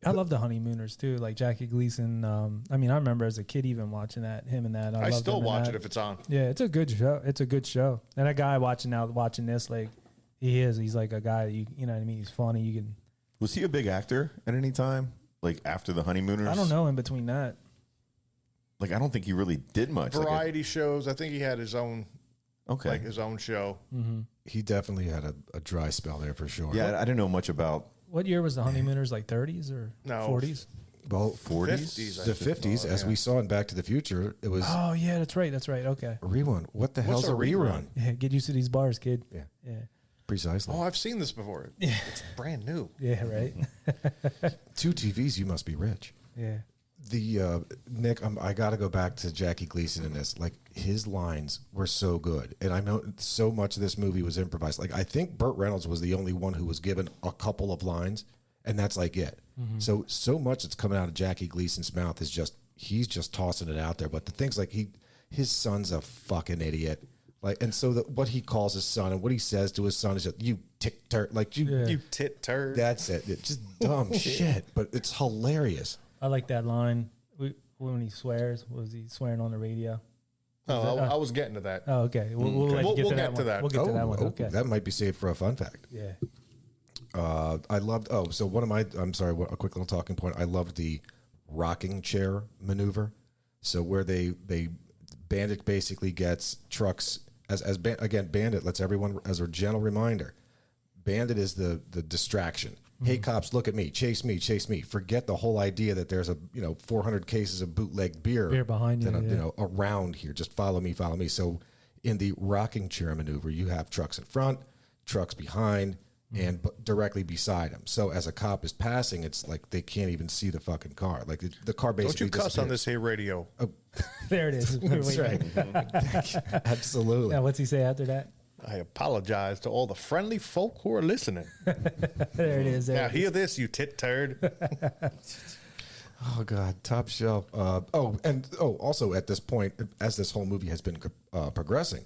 I love the Honeymooners too, like Jackie Gleason. I mean, I remember as a kid even watching him and that. I still watch it if it's on. Yeah, it's a good show. It's a good show. And a guy watching this, like he's like a guy that you know what I mean. He's funny. You can. Was he a big actor at any time? Like after the Honeymooners? I don't know. In between that, like I don't think he really did much. Variety shows. I think he had his own. Okay. Like his own show. Mm-hmm. He definitely had a dry spell there for sure. Yeah, I didn't know much about. What year was the Honeymooners? Like 30s or 40s? Well, 40s? The 50s, as we saw in Back to the Future, it was. Oh yeah, that's right. Okay. A rerun. What the hell's a rerun? Yeah, get used to these bars, kid. Yeah. Precisely. Oh, I've seen this before. Yeah. It's brand new. Yeah, right. 2 TVs, you must be rich. Yeah. The Nick, I got to go back to Jackie Gleason in this. Like his lines were so good, and I know so much of this movie was improvised. Like I think Burt Reynolds was the only one who was given a couple of lines, and that's like it. Mm-hmm. So much that's coming out of Jackie Gleason's mouth is just he's just tossing it out there. But the things like his son's a fucking idiot. Like, and so what he calls his son and what he says to his son is just, you tit turd, like you tit turd. That's it. It's just dumb shit, but it's hilarious. I like that line when he swears. Was he swearing on the radio? I was getting to that. Oh, okay. We'll get to that one. We'll get to that one. Okay. That might be saved for a fun fact. Yeah. I loved. Oh, so one of my. I'm sorry. A quick little talking point. I loved the rocking chair maneuver. So where they Bandit basically gets trucks again. Bandit lets everyone as a gentle reminder. Bandit is the distraction. Hey, cops, look at me. Chase me. Chase me. Forget the whole idea that there's 400 cases of bootleg beer behind you, around here. Just follow me. Follow me. So in the rocking chair maneuver, you have trucks in front, trucks behind, and directly beside him. So as a cop is passing, it's like they can't even see the fucking car. Like the car basically Don't you cuss on this hey radio. Oh. There it is. That's right. Absolutely. Yeah, what's he say after that? I apologize to all the friendly folk who are listening. There it is. Now hear this, you tit turd. Oh God, top shelf. Also at this point, as this whole movie has been progressing,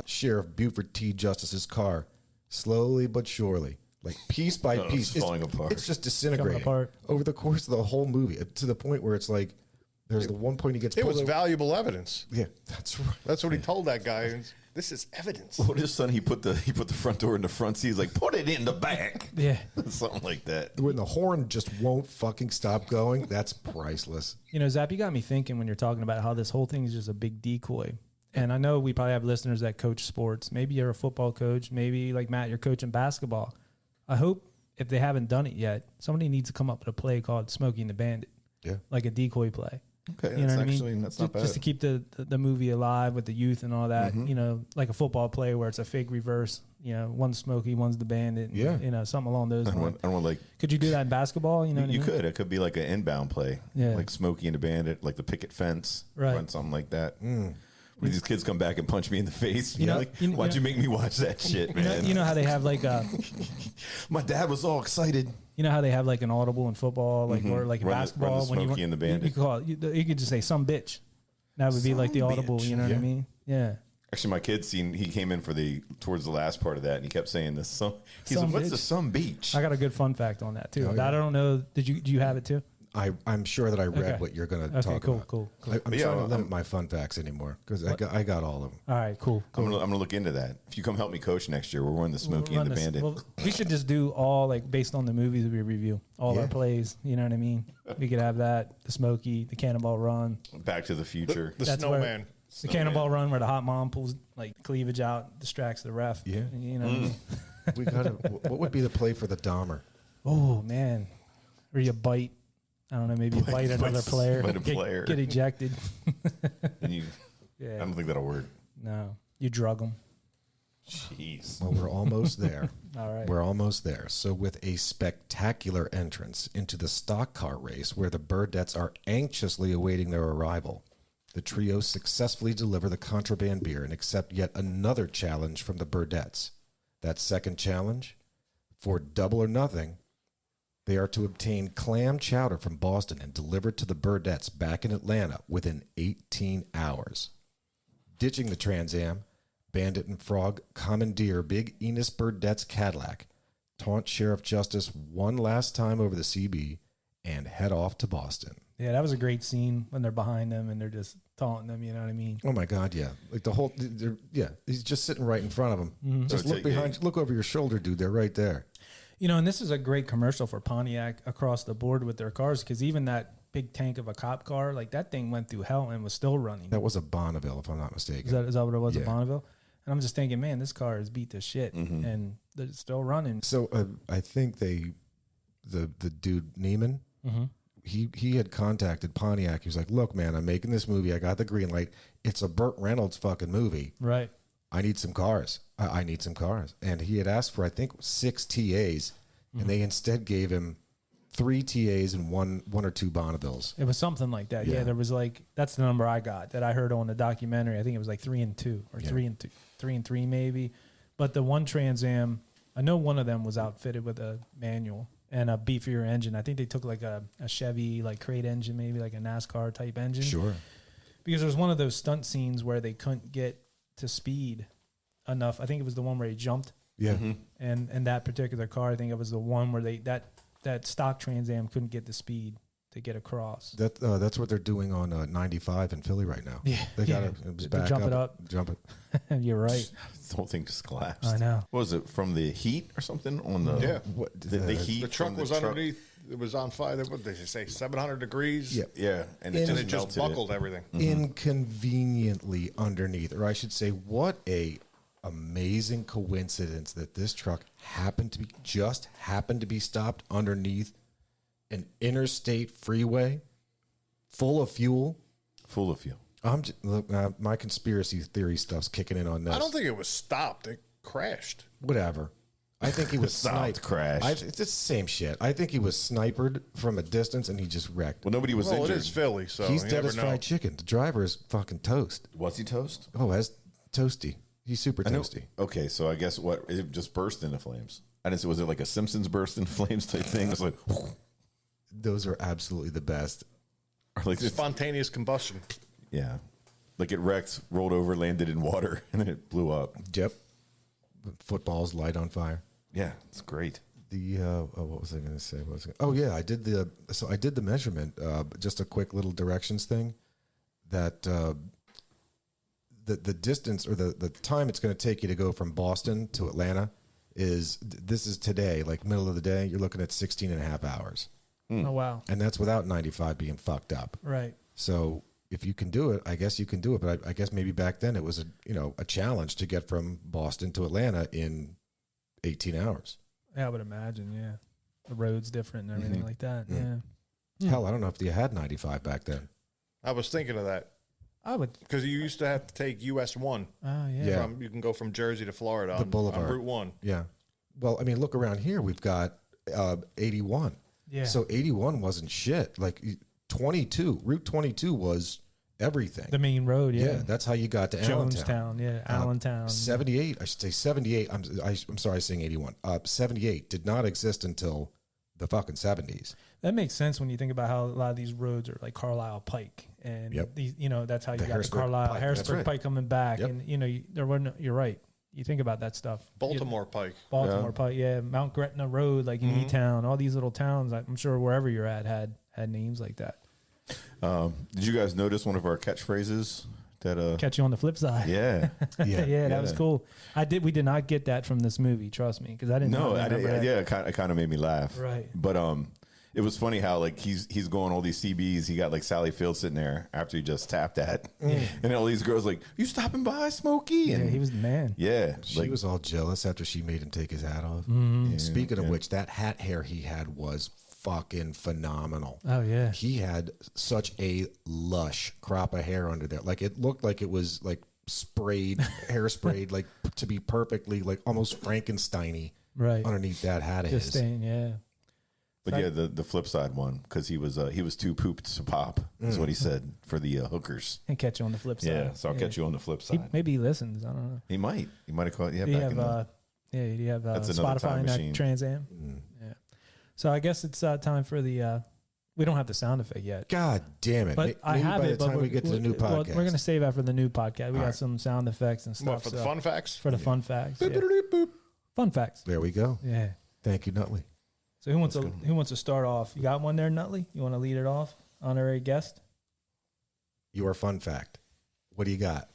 Sheriff Buford T. Justice's car, slowly but surely, like piece by piece, it's falling apart. It's just disintegrating over the course of the whole movie, to the point where it's like there's the one point he gets. It was valuable evidence. Yeah, that's right. That's what he told that guy. This is evidence. Well, his son, he put the front door in the front seat. He's like, put it in the back. Yeah. Something like that. When the horn just won't fucking stop going, that's priceless. Zap, you got me thinking when you're talking about how this whole thing is just a big decoy. And I know we probably have listeners that coach sports. Maybe you're a football coach. Maybe like Matt, you're coaching basketball. I hope if they haven't done it yet, somebody needs to come up with a play called Smokey and the Bandit. Yeah. Like a decoy play. Okay, you know what I mean? That's not bad. Just to keep the movie alive with the youth and all that. Mm-hmm. Like a football play where it's a fake reverse. One's Smokey, one's the Bandit. Yeah. Something along those lines. I don't want Could you do that in basketball? You know, you could. It could be like an inbound play. Yeah. Like Smokey and the Bandit, like the picket fence, right? Run something like that. When these kids come back and punch me in the face, why'd you make me watch that shit, man? You know how they have like my dad was all excited. You know how they have like an audible in football, like or like in basketball. Run the Smokey and the Bandit. You could call it. You could just say some bitch. That would be like the audible. Bitch. You know what I mean? Yeah. Actually, my kid he came in for towards the last part of that, and he kept saying this. So he's Some like, "What's bitch. the some beach?" I got a good fun fact on that too. Oh, yeah. I don't know. Do you have it too? I'm sure that I read Okay. what you're going to Okay, talk cool, about. cool. I'm trying to limit my fun facts anymore because I got all of them. All right, cool. I'm gonna look into that. If you come help me coach next year, we'll run the Smokey and the Bandit. Well, we should just do all like based on the movies we review, all our plays. You know what I mean? We could have that, the Smokey, the Cannonball Run, Back to the Future. The That's snowman. the Cannonball Run where the hot mom pulls like cleavage out, distracts the ref. Yeah. You know what I mean? We got what would be the play for the Dahmer? Oh man, or you bite. I don't know. Maybe you bite another player. bite a player. Get ejected. And I Yeah. don't think that'll work. No, you drug them. Jeez. Well, we're almost there. All right. We're almost there. So with a spectacular entrance into the stock car race where the Birdettes are anxiously awaiting their arrival, the trio successfully deliver the contraband beer and accept yet another challenge from the Birdettes. That second challenge, for double or nothing, they are to obtain clam chowder from Boston and deliver it to the Birdettes back in Atlanta within 18 hours. Ditching the Trans Am, Bandit and Frog commandeer Big Enos Burdett's Cadillac, taunt Sheriff Justice one last time over the CB, and head off to Boston. Yeah, that was a great scene when they're behind them and they're just taunting them. You know what I mean? Oh my God, yeah. Like the whole, yeah, he's just sitting right in front of him. Mm-hmm. Just look behind, look over your shoulder, dude. They're right there. You know, and this is a great commercial for Pontiac across the board with their cars, because even that big tank of a cop car, like that thing went through hell and was still running. That was a Bonneville, if I'm not mistaken. Is that what it was, Yeah. a Bonneville? And I'm just thinking, man, this car is beat to shit, and they're still running. So I think the dude Neiman, he had contacted Pontiac. He was like, "Look, man, I'm making this movie. I got the green light. It's a Burt Reynolds fucking movie. Right. I need some cars. I need some cars." And he had asked for, I think, 6 TAs, and they instead gave him 3 TAs and one or two Bonnevilles. It was something like that. Yeah. There was like, that's the number I got that I heard on the documentary. I think it was like 3 and 2 or 3 and 2, 3 and 3 maybe. But the one Trans Am, I know one of them was outfitted with a manual and a beefier engine. I think they took like a Chevy like crate engine, maybe like a NASCAR type engine. Sure. Because there was one of those stunt scenes where they couldn't get to speed enough. I think it was the one where he jumped. Yeah. And that particular car, I think it was the one where that stock Trans Am couldn't get the speed to get across. That's what they're doing on 95 in Philly right now. Yeah. They got to back jump up, it up. Jump it. You're right. The whole thing just collapsed. I know. What was it, from the heat or something on the? Yeah. What, The heat. The truck from was underneath. It was on fire. What did they say? 700 degrees. Yeah. Yeah, and And it it just melted buckled everything. Inconveniently underneath, or I should say, what a amazing coincidence that this truck happened to be stopped underneath an interstate freeway full of fuel. Full of fuel. Look, my conspiracy theory stuff's kicking in on this. I don't think it was stopped. It crashed. Whatever. I think he was Stopped, sniped. crashed. It's the same shit. I think he was sniped from a distance and he just wrecked. Well, nobody was Well, injured. it is Philly, so He's you dead never as know. fried chicken. The driver is fucking toast. Was he toast? Oh, as toasty. He's super I know. toasty. Okay, so I guess it just burst into flames. I didn't see. Was it like a Simpsons burst into flames type thing? It's like, Those are absolutely the best. or like Spontaneous combustion. yeah, like it wrecked, rolled over, landed in water, and then it blew up. Yep. Footballs light on fire. Yeah, it's great. The what was I going to say? I did the measurement. Just a quick little directions thing. That the distance or the time it's going to take you to go from Boston to Atlanta is today, like middle of the day. You're looking at 16 and a half hours, Oh, wow. and that's without 95 being fucked up. Right. So if you can do it, I guess you can do it. But I guess maybe back then it was a challenge to get from Boston to Atlanta in 18 hours. Yeah, I would imagine, yeah. The road's different and everything like that, yeah. Hell, I don't know if you had 95 back then. I was thinking of that I would, because you used to have to take US 1. oh, yeah. Yeah. You can go from Jersey to Florida The on boulevard. Route 1. Yeah. Well, I mean, look around here. We've got 81. Yeah. So 81 wasn't shit. Like 22, Route 22 was everything. The main road, yeah. That's how you got to Allentown. Jonestown, yeah. Allentown. 78, I should say 78. I'm sorry, saying 81. 78 did not exist until the fucking 70s. That makes sense when you think about how a lot of these roads are like Carlisle Pike. And, Yep. these, that's how you The got the Harrisburg Carlisle, Pike, that's Harrisburg right. Pike coming back. Yep. And, there wasn't, you're right. You think about that stuff. Baltimore Pike. Baltimore Pike, yeah. Mount Gretna Road, like in E-Town. All these little towns, I'm sure wherever you're at had names like that. Did you guys notice one of our catchphrases? That Catch you on the flip side. yeah, Yeah, that was cool. We did not get that from this movie, trust me, because I didn't no, know I didn't, that. yeah, it kind of made me laugh. Right. But it was funny how like he's going all these CBs. He got like Sally Field sitting there after he just tapped that, and all these girls like, "You stopping by, Smokey?" And Yeah, he was the man. yeah, She was all jealous after she made him take his hat off. Speaking of which, that hat hair he had was fucking phenomenal. Oh, yeah. He had such a lush crop of hair under there. Like it looked like it was like sprayed, hair sprayed, like to be perfectly like almost Frankenstein-y Right. underneath that hat of Just his. staying, yeah. But yeah, the flip side one, because he was too pooped to pop, is what he said for the hookers. And catch you on the flip side. Yeah, so I'll catch you on the flip side. Maybe he listens. I don't know. He might have caught. Yeah, Do you back have, in the. do you have That's another Spotify time and that machine. Trans Am? Yeah. So I guess it's time for the We don't have the sound effect yet. God damn it! But I Maybe have by it. the time but we get to the new podcast, we're going to save that for the new podcast. We got right. some sound effects and stuff. What, for the fun facts? For the fun facts. Yeah. Boop. Fun facts. There we go. Yeah. Thank you, Nutley. So who wants to start off? You got one there, Nutley? You want to lead it off? Honorary guest? Your fun fact. What do you got?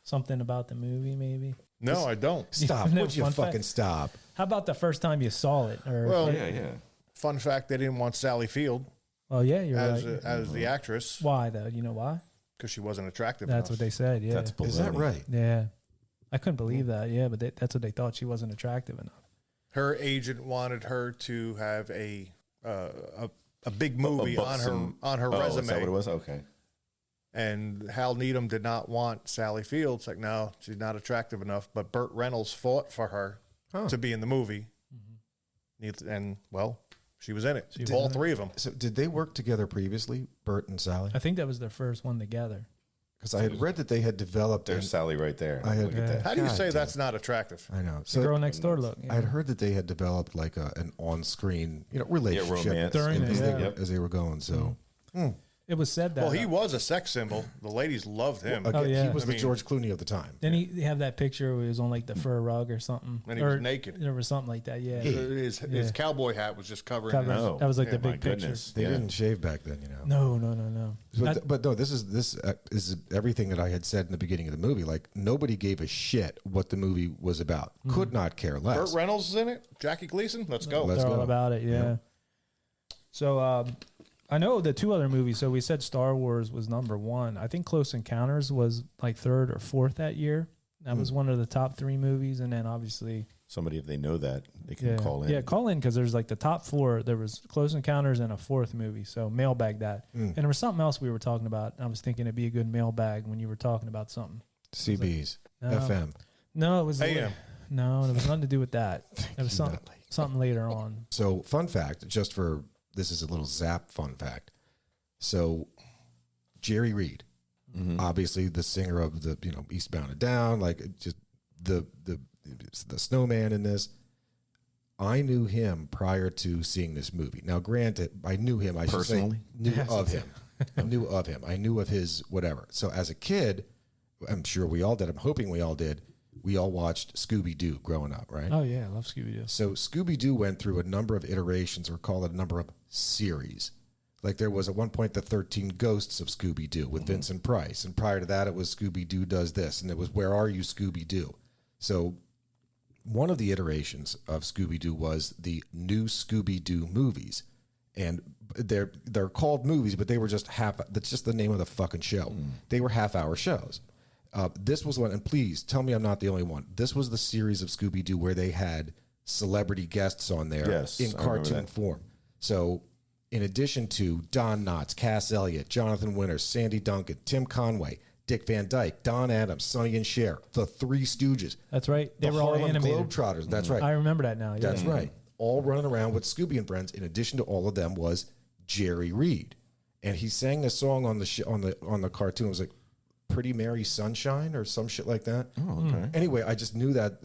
Something about the movie, maybe? No, I don't. Stop. No, Would you fun fucking fact. stop? How about the first time you saw it? Or Well, Yeah. fun fact, they didn't want Sally Field well, yeah, you're as right. as the actress Why, though? You know why? because she wasn't attractive That's enough. what they said, yeah. That's Is that baloney. right? Yeah. I couldn't believe that, yeah, but that's what they thought. She wasn't attractive enough. Her agent wanted her to have a big movie on her Oh, resume. is that what it was? Okay. And Hal Needham did not want Sally Field. It's like, no, she's not attractive enough. But Burt Reynolds fought for her to be in the movie. And, well, she was in it. was All in it. three of them. So did they work together previously, Bert and Sally? I think that was their first one together. Because I had read that they had developed. There's Sally right there. I had- Look at that. How do you God say damn. that's not attractive? I know. The So girl next door look. I had heard that they had developed like an on-screen, relationship romance. During as, it, as they were going. So It was said that. Well, he was a sex symbol. The ladies loved him. again, yeah. he was I the mean- George Clooney of the time. Then he have that picture where he was on like the fur rug or something. And he or was naked. There was something like that, yeah. His cowboy hat was just covering Covered. his. No. That was like Yeah, the My big picture. goodness. They Yeah. didn't shave back then, No. But no, this is everything that I had said in the beginning of the movie. Like nobody gave a shit what the movie was about. Could not care less. Burt Reynolds is in it. Jackie Gleason. Let's go. Let's They're all go. about it, yeah. So I know the two other movies. So we said Star Wars was number one. I think Close Encounters was like third or fourth that year. That was one of the top three movies, and then obviously Somebody, if they know that, they can call in. Yeah, call in because there's like the top four. There was Close Encounters and a fourth movie. So mailbag that. And there was something else we were talking about. I was thinking it'd be a good mailbag when you were talking about something. CBs, No. FM. No, it was AM. No, it was nothing to do with that. It was something later on. So fun fact, just for this is a little zap fun fact. So Jerry Reed, obviously the singer of the Eastbound and Down, like just the snowman in this. I knew him prior to seeing this movie. Now, granted, I knew him. I should say Personally? knew of him. I knew of him. I knew of his whatever. So as a kid, I'm sure we all did. I'm hoping we all did. We all watched Scooby-Doo growing up, right? Oh yeah, I love Scooby Doo. So Scooby-Doo went through a number of iterations, or call it a number of series. Like there was at one point the 13 Ghosts of Scooby-Doo with Vincent Price. And prior to that, it was Scooby-Doo Does This. And it was Where Are You, Scooby-Doo? So one of the iterations of Scooby-Doo was the new Scooby-Doo movies. And they're called movies, but they were just that's just the name of the fucking show. They were half-hour shows. This was one, and please tell me I'm not the only one. This was the series of Scooby-Doo where they had celebrity guests on there Yes, in I remember cartoon that. form. So in addition to Don Knotts, Cass Elliot, Jonathan Winters, Sandy Duncan, Tim Conway, Dick Van Dyke, Don Adams, Sonny and Cher, the Three Stooges. That's right. They the were all Harlem animated. Globetrotters. That's right. I remember that now. Yeah. That's right. All running around with Scooby and friends. In addition to all of them was Jerry Reed, and he sang a song on the on the cartoon. It was like "Pretty Mary Sunshine" or some shit like that. Oh, okay. Anyway, I just knew that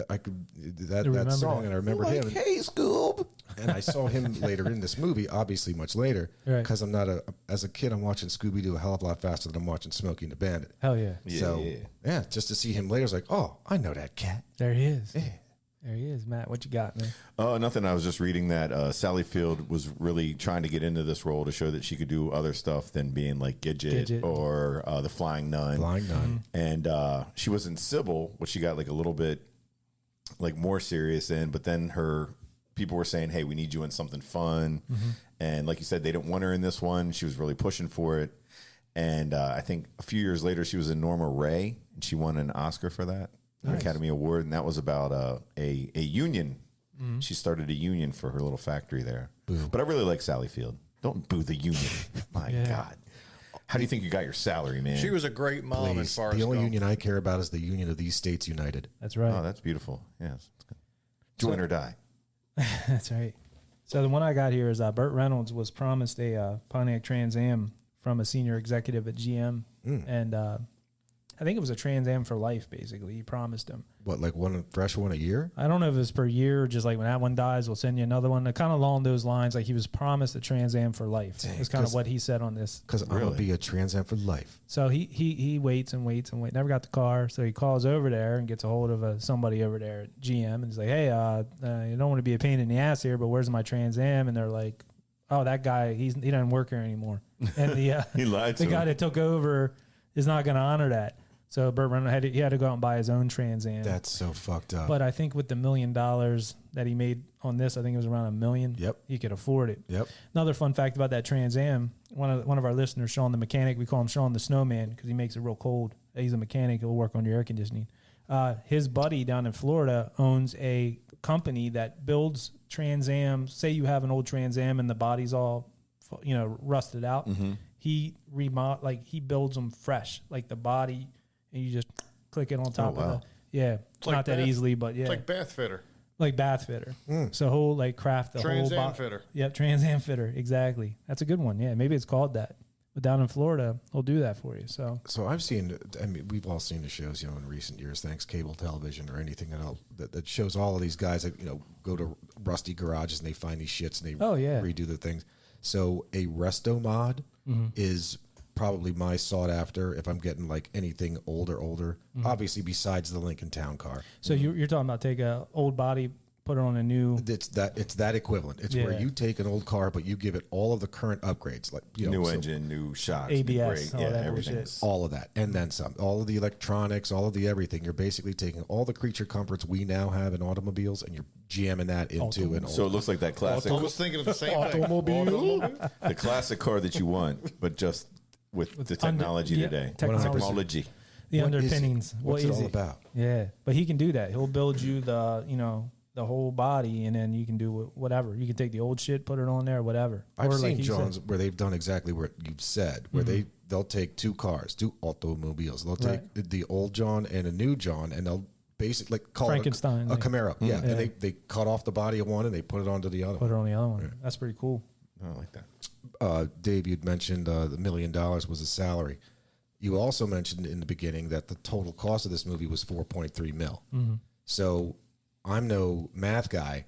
I could that remember song, that. and I remember him. Hey, Scoob. And I saw him later in this movie, obviously much later, Right. because I'm not as a kid, I'm watching Scooby Doo a hell of a lot faster than I'm watching Smokey and the Bandit. Hell yeah. Yeah, just to see him later, I was like, oh, I know that cat. There he is. Yeah. There he is, Matt. What you got, man? Oh, nothing. I was just reading that Sally Field was really trying to get into this role to show that she could do other stuff than being like Gidget. Or the Flying Nun. Flying Nun. And she was in Sybil, which she got like a little bit like more serious in, but then her people were saying, hey, we need you in something fun. And like you said, they didn't want her in this one. She was really pushing for it. And I think a few years later, she was in Norma Ray, and she won an Oscar for that, an Academy Award. And that was about a union. She started a union for her little factory there. But I really like Sally Field. Don't boo the union. My God. How do you think you got your salary, man? She was a great mom in Please, Forrest the only Gump. union I care about is the union of these states united. That's right. Oh, that's beautiful. Yes. Join or die. That's right. So the one I got here is Burt Reynolds was promised a Pontiac Trans Am from a senior executive at GM, and I think it was a Trans Am for life, basically. He promised him. What, like one fresh one a year? I don't know if it's per year or just like when that one dies, we'll send you another one. Kind of along those lines, like he was promised a Trans Am for life. It's kind of what he said on this. Because I'm going to be a Trans Am for life. So he waits and waits and waits. Never got the car. So he calls over there and gets a hold of somebody over there at GM. And he's like, hey, you don't want to be a pain in the ass here, but where's my Trans Am? And they're like, oh, that guy, he doesn't work here anymore. And the he lied to the guy him. that took over is not going to honor that. So Burt Reynolds had to go out and buy his own Trans Am. That's so fucked up. But I think with the $1 million that he made on this, I think it was around $1 million. Yep. He could afford it. Yep. Another fun fact about that Trans Am, one of our listeners, Sean the mechanic, we call him Sean the Snowman because he makes it real cold. He's a mechanic. He'll work on your air conditioning. His buddy down in Florida owns a company that builds Trans Am. Say you have an old Trans Am and the body's all, rusted out. Mm-hmm. He he builds them fresh, like the body, and you just click it on top of it. Yeah, It's like not that bath- easily, but yeah, It's like bath fitter. like bath fitter. So he'll like craft the Trans whole Am fitter. Yep, Trans Am fitter. Exactly. That's a good one. Yeah, maybe it's called that. But down in Florida, he'll do that for you. So I've seen, I mean, we've all seen the shows, in recent years, thanks cable television or anything that shows all of these guys that, go to rusty garages and they find these shits and they redo the things. So a resto mod is probably my sought after if I'm getting like anything older, obviously besides the Lincoln Town Car. so you're talking about take a old body, put it on a new. It's that equivalent. It's where you take an old car, but you give it all of the current upgrades, like New engine, new shocks, new ABS, brake, all that everything. bullshit. all of that, and then some. All of the electronics, all of the everything. You're basically taking all the creature comforts we now have in automobiles, and you're jamming that into an old. So it looks like that classic, I was thinking of the same thing. the classic car that you want, but just with the technology today. Technology. The What is it? underpinnings. What's what it is all about? Yeah, but he can do that. He'll build you the whole body, and then you can do whatever. You can take the old shit, put it on there, whatever. I've Or seen like he said- Johns where they've done exactly what you've said, where they'll take two cars, two automobiles. They'll take the old John and a new John, and they'll basically call Frankenstein, it a Camaro. Yeah, Yeah. and they cut off the body of one and they put it onto the other. Put it on the other one. That's pretty cool. I like that. Dave, you'd mentioned the $1 million was a salary. You also mentioned in the beginning that the total cost of this movie was $4.3 mil. So I'm no math guy,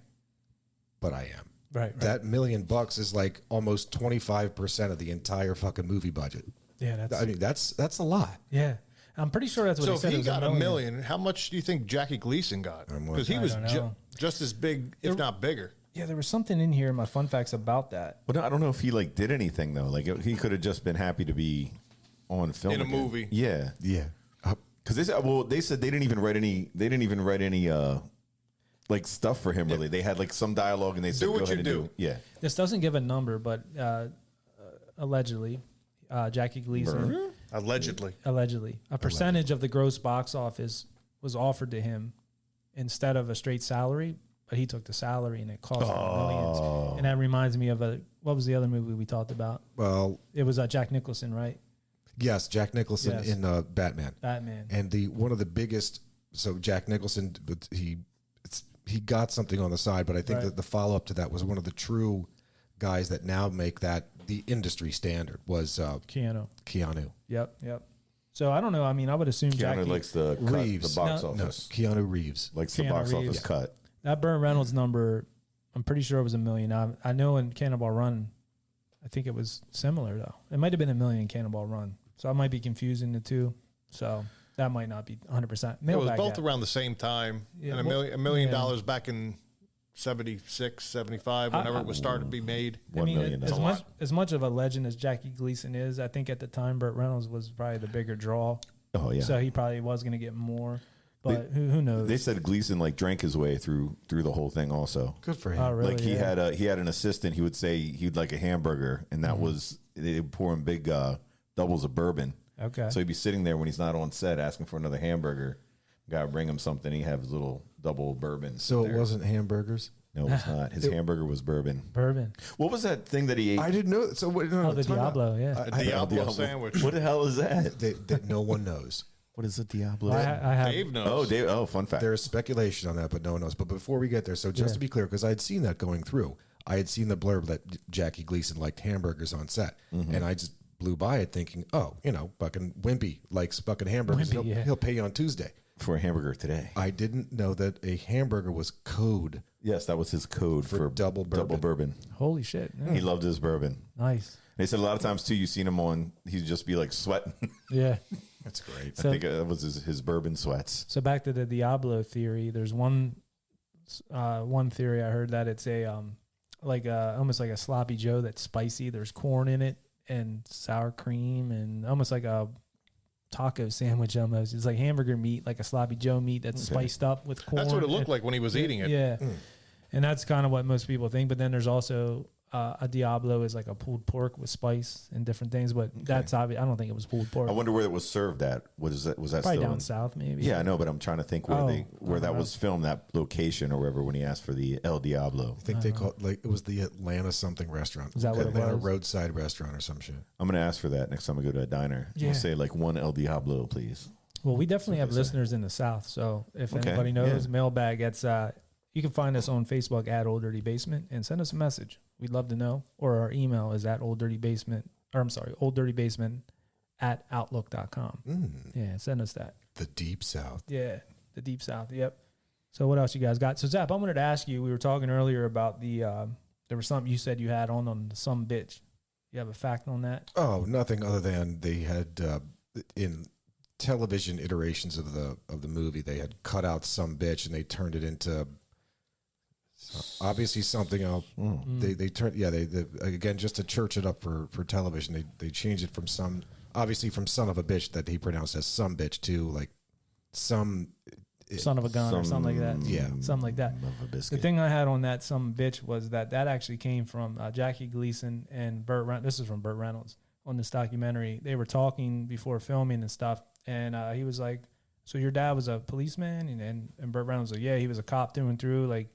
but I am. Right. That $1 million is like almost 25% of the entire fucking movie budget. Yeah, I mean, that's a lot. yeah. I'm pretty sure that's what So he if said. he it was got $1 million, how much do you think Jackie Gleason got? Because he I was don't know. just as big, if not bigger. Yeah, there was something in here in my fun facts about that. But I don't know if he did anything though. Like he could have just been happy to be on film In a again. movie. Yeah, Yeah. because they said they didn't even write any like stuff for him really. They had like some dialogue and they said Do what go ahead you and do. it. Yeah. This doesn't give a number, but allegedly, Jackie Gleason, Allegedly. a percentage of the gross box office was offered to him instead of a straight salary, but he took the salary and it cost him millions. And that reminds me of what was the other movie we talked about? Well, It was Jack Nicholson, right? yes, Jack Nicholson Yes. in Batman. Batman. And one of the biggest, so Jack Nicholson, but he got something on the side, but I think that the follow up to that was one of the true guys that now make that the industry standard was Keanu. Keanu. Yep. So I don't know. I mean, I would assume Keanu Jackie likes the cut, Reeves. the box No, office. Keanu Reeves. Likes the Keanu box Reeves. office cut. that Burt Reynolds number. I'm pretty sure it was $1 million. I know in Cannonball Run, I think it was similar though. It might have been $1 million in Cannonball Run. So I might be confusing the two. So that might not be 100%. It was both around the same time. Yeah, And well, $1 million yeah. back in 76, 75, whenever it was started to be made. I $1 mean, million. as much of a legend as Jackie Gleason is, I think at the time Burt Reynolds was probably the bigger draw. Oh yeah. So he probably was going to get more. But who knows? They said Gleason drank his way through the whole thing also. Good for him. Oh, really? Like he had an assistant. He would say he'd like a hamburger, and that was they'd pour him big doubles of bourbon. Okay. So he'd be sitting there when he's not on set asking for another hamburger. Guy would bring him something. He'd have his little double bourbon. So it wasn't hamburgers? No, it was not. His hamburger was bourbon. Bourbon. What was that thing that he ate? I didn't know. So what? No, Oh, the time out. Diablo, yeah. A Diablo sandwich. What the hell is that? That no one knows. What is a Diablo? I have. Dave knows. Oh, Dave. Oh, fun fact. There is speculation on that, but no one knows. But before we get there, so just to be clear, because I had seen that going through, I had seen the blurb that Jackie Gleason liked hamburgers on set, and I just blew by it thinking, oh, fucking Wimpy likes fucking hamburgers. Wimpy, He'll pay you on Tuesday. For a hamburger today. I didn't know that a hamburger was code Yes, that was his code for double bourbon. Holy shit. Yeah. He loved his bourbon. Nice. They said a lot of times too, you've seen him on, he'd just be like sweating. Yeah. That's great. I think that was his bourbon sweats. So back to the Diablo theory. There's one theory I heard that it's a almost like a sloppy Joe that's spicy. There's corn in it and sour cream and almost like a taco sandwich almost. It's like hamburger meat, like a sloppy Joe meat that's spiced up with corn. That's what it looked like when he was eating it. Yeah. And that's kind of what most people think. But then there's also a Diablo is like a pulled pork with spice and different things. But that's obvious. I don't think it was pulled pork. I wonder where it was served at. What is that? Was that Probably still down in, south, maybe. Yeah, I know, but I'm trying to think where that was filmed, that location or wherever when he asked for the El Diablo. I think they called it was the Atlanta something restaurant. Is that what it Atlanta was? roadside restaurant or some shit. I'm gonna ask for that next time I go to a diner. Yeah. I'll say like one El Diablo, please. Well, we definitely have listeners in the South. So if anybody knows, mailbag, you can find us on Facebook at Old Dirty Basement and send us a message. We'd love to know. Or our email is at olddirtybasement@outlook.com. Yeah, send us that. The Deep South. Yeah, the Deep South. Yep. So what else you guys got? So Zap, I wanted to ask you, we were talking earlier about there was something you said you had on some bitch. You have a fact on that? Oh, nothing other than they had in television iterations of the movie, they had cut out some bitch and they turned it into obviously something else. They turned they again, just to church it up for television, they changed it from son of a bitch that he pronounced as some bitch to like some Son of a gun or something like that. Yeah. Something like that. The thing I had on that some bitch was that actually came from Jackie Gleason and Burt Reynolds. This is from Burt Reynolds on this documentary. They were talking before filming and stuff. And he was like, so your dad was a policeman? And Burt Reynolds was like, yeah, he was a cop through and through. Like,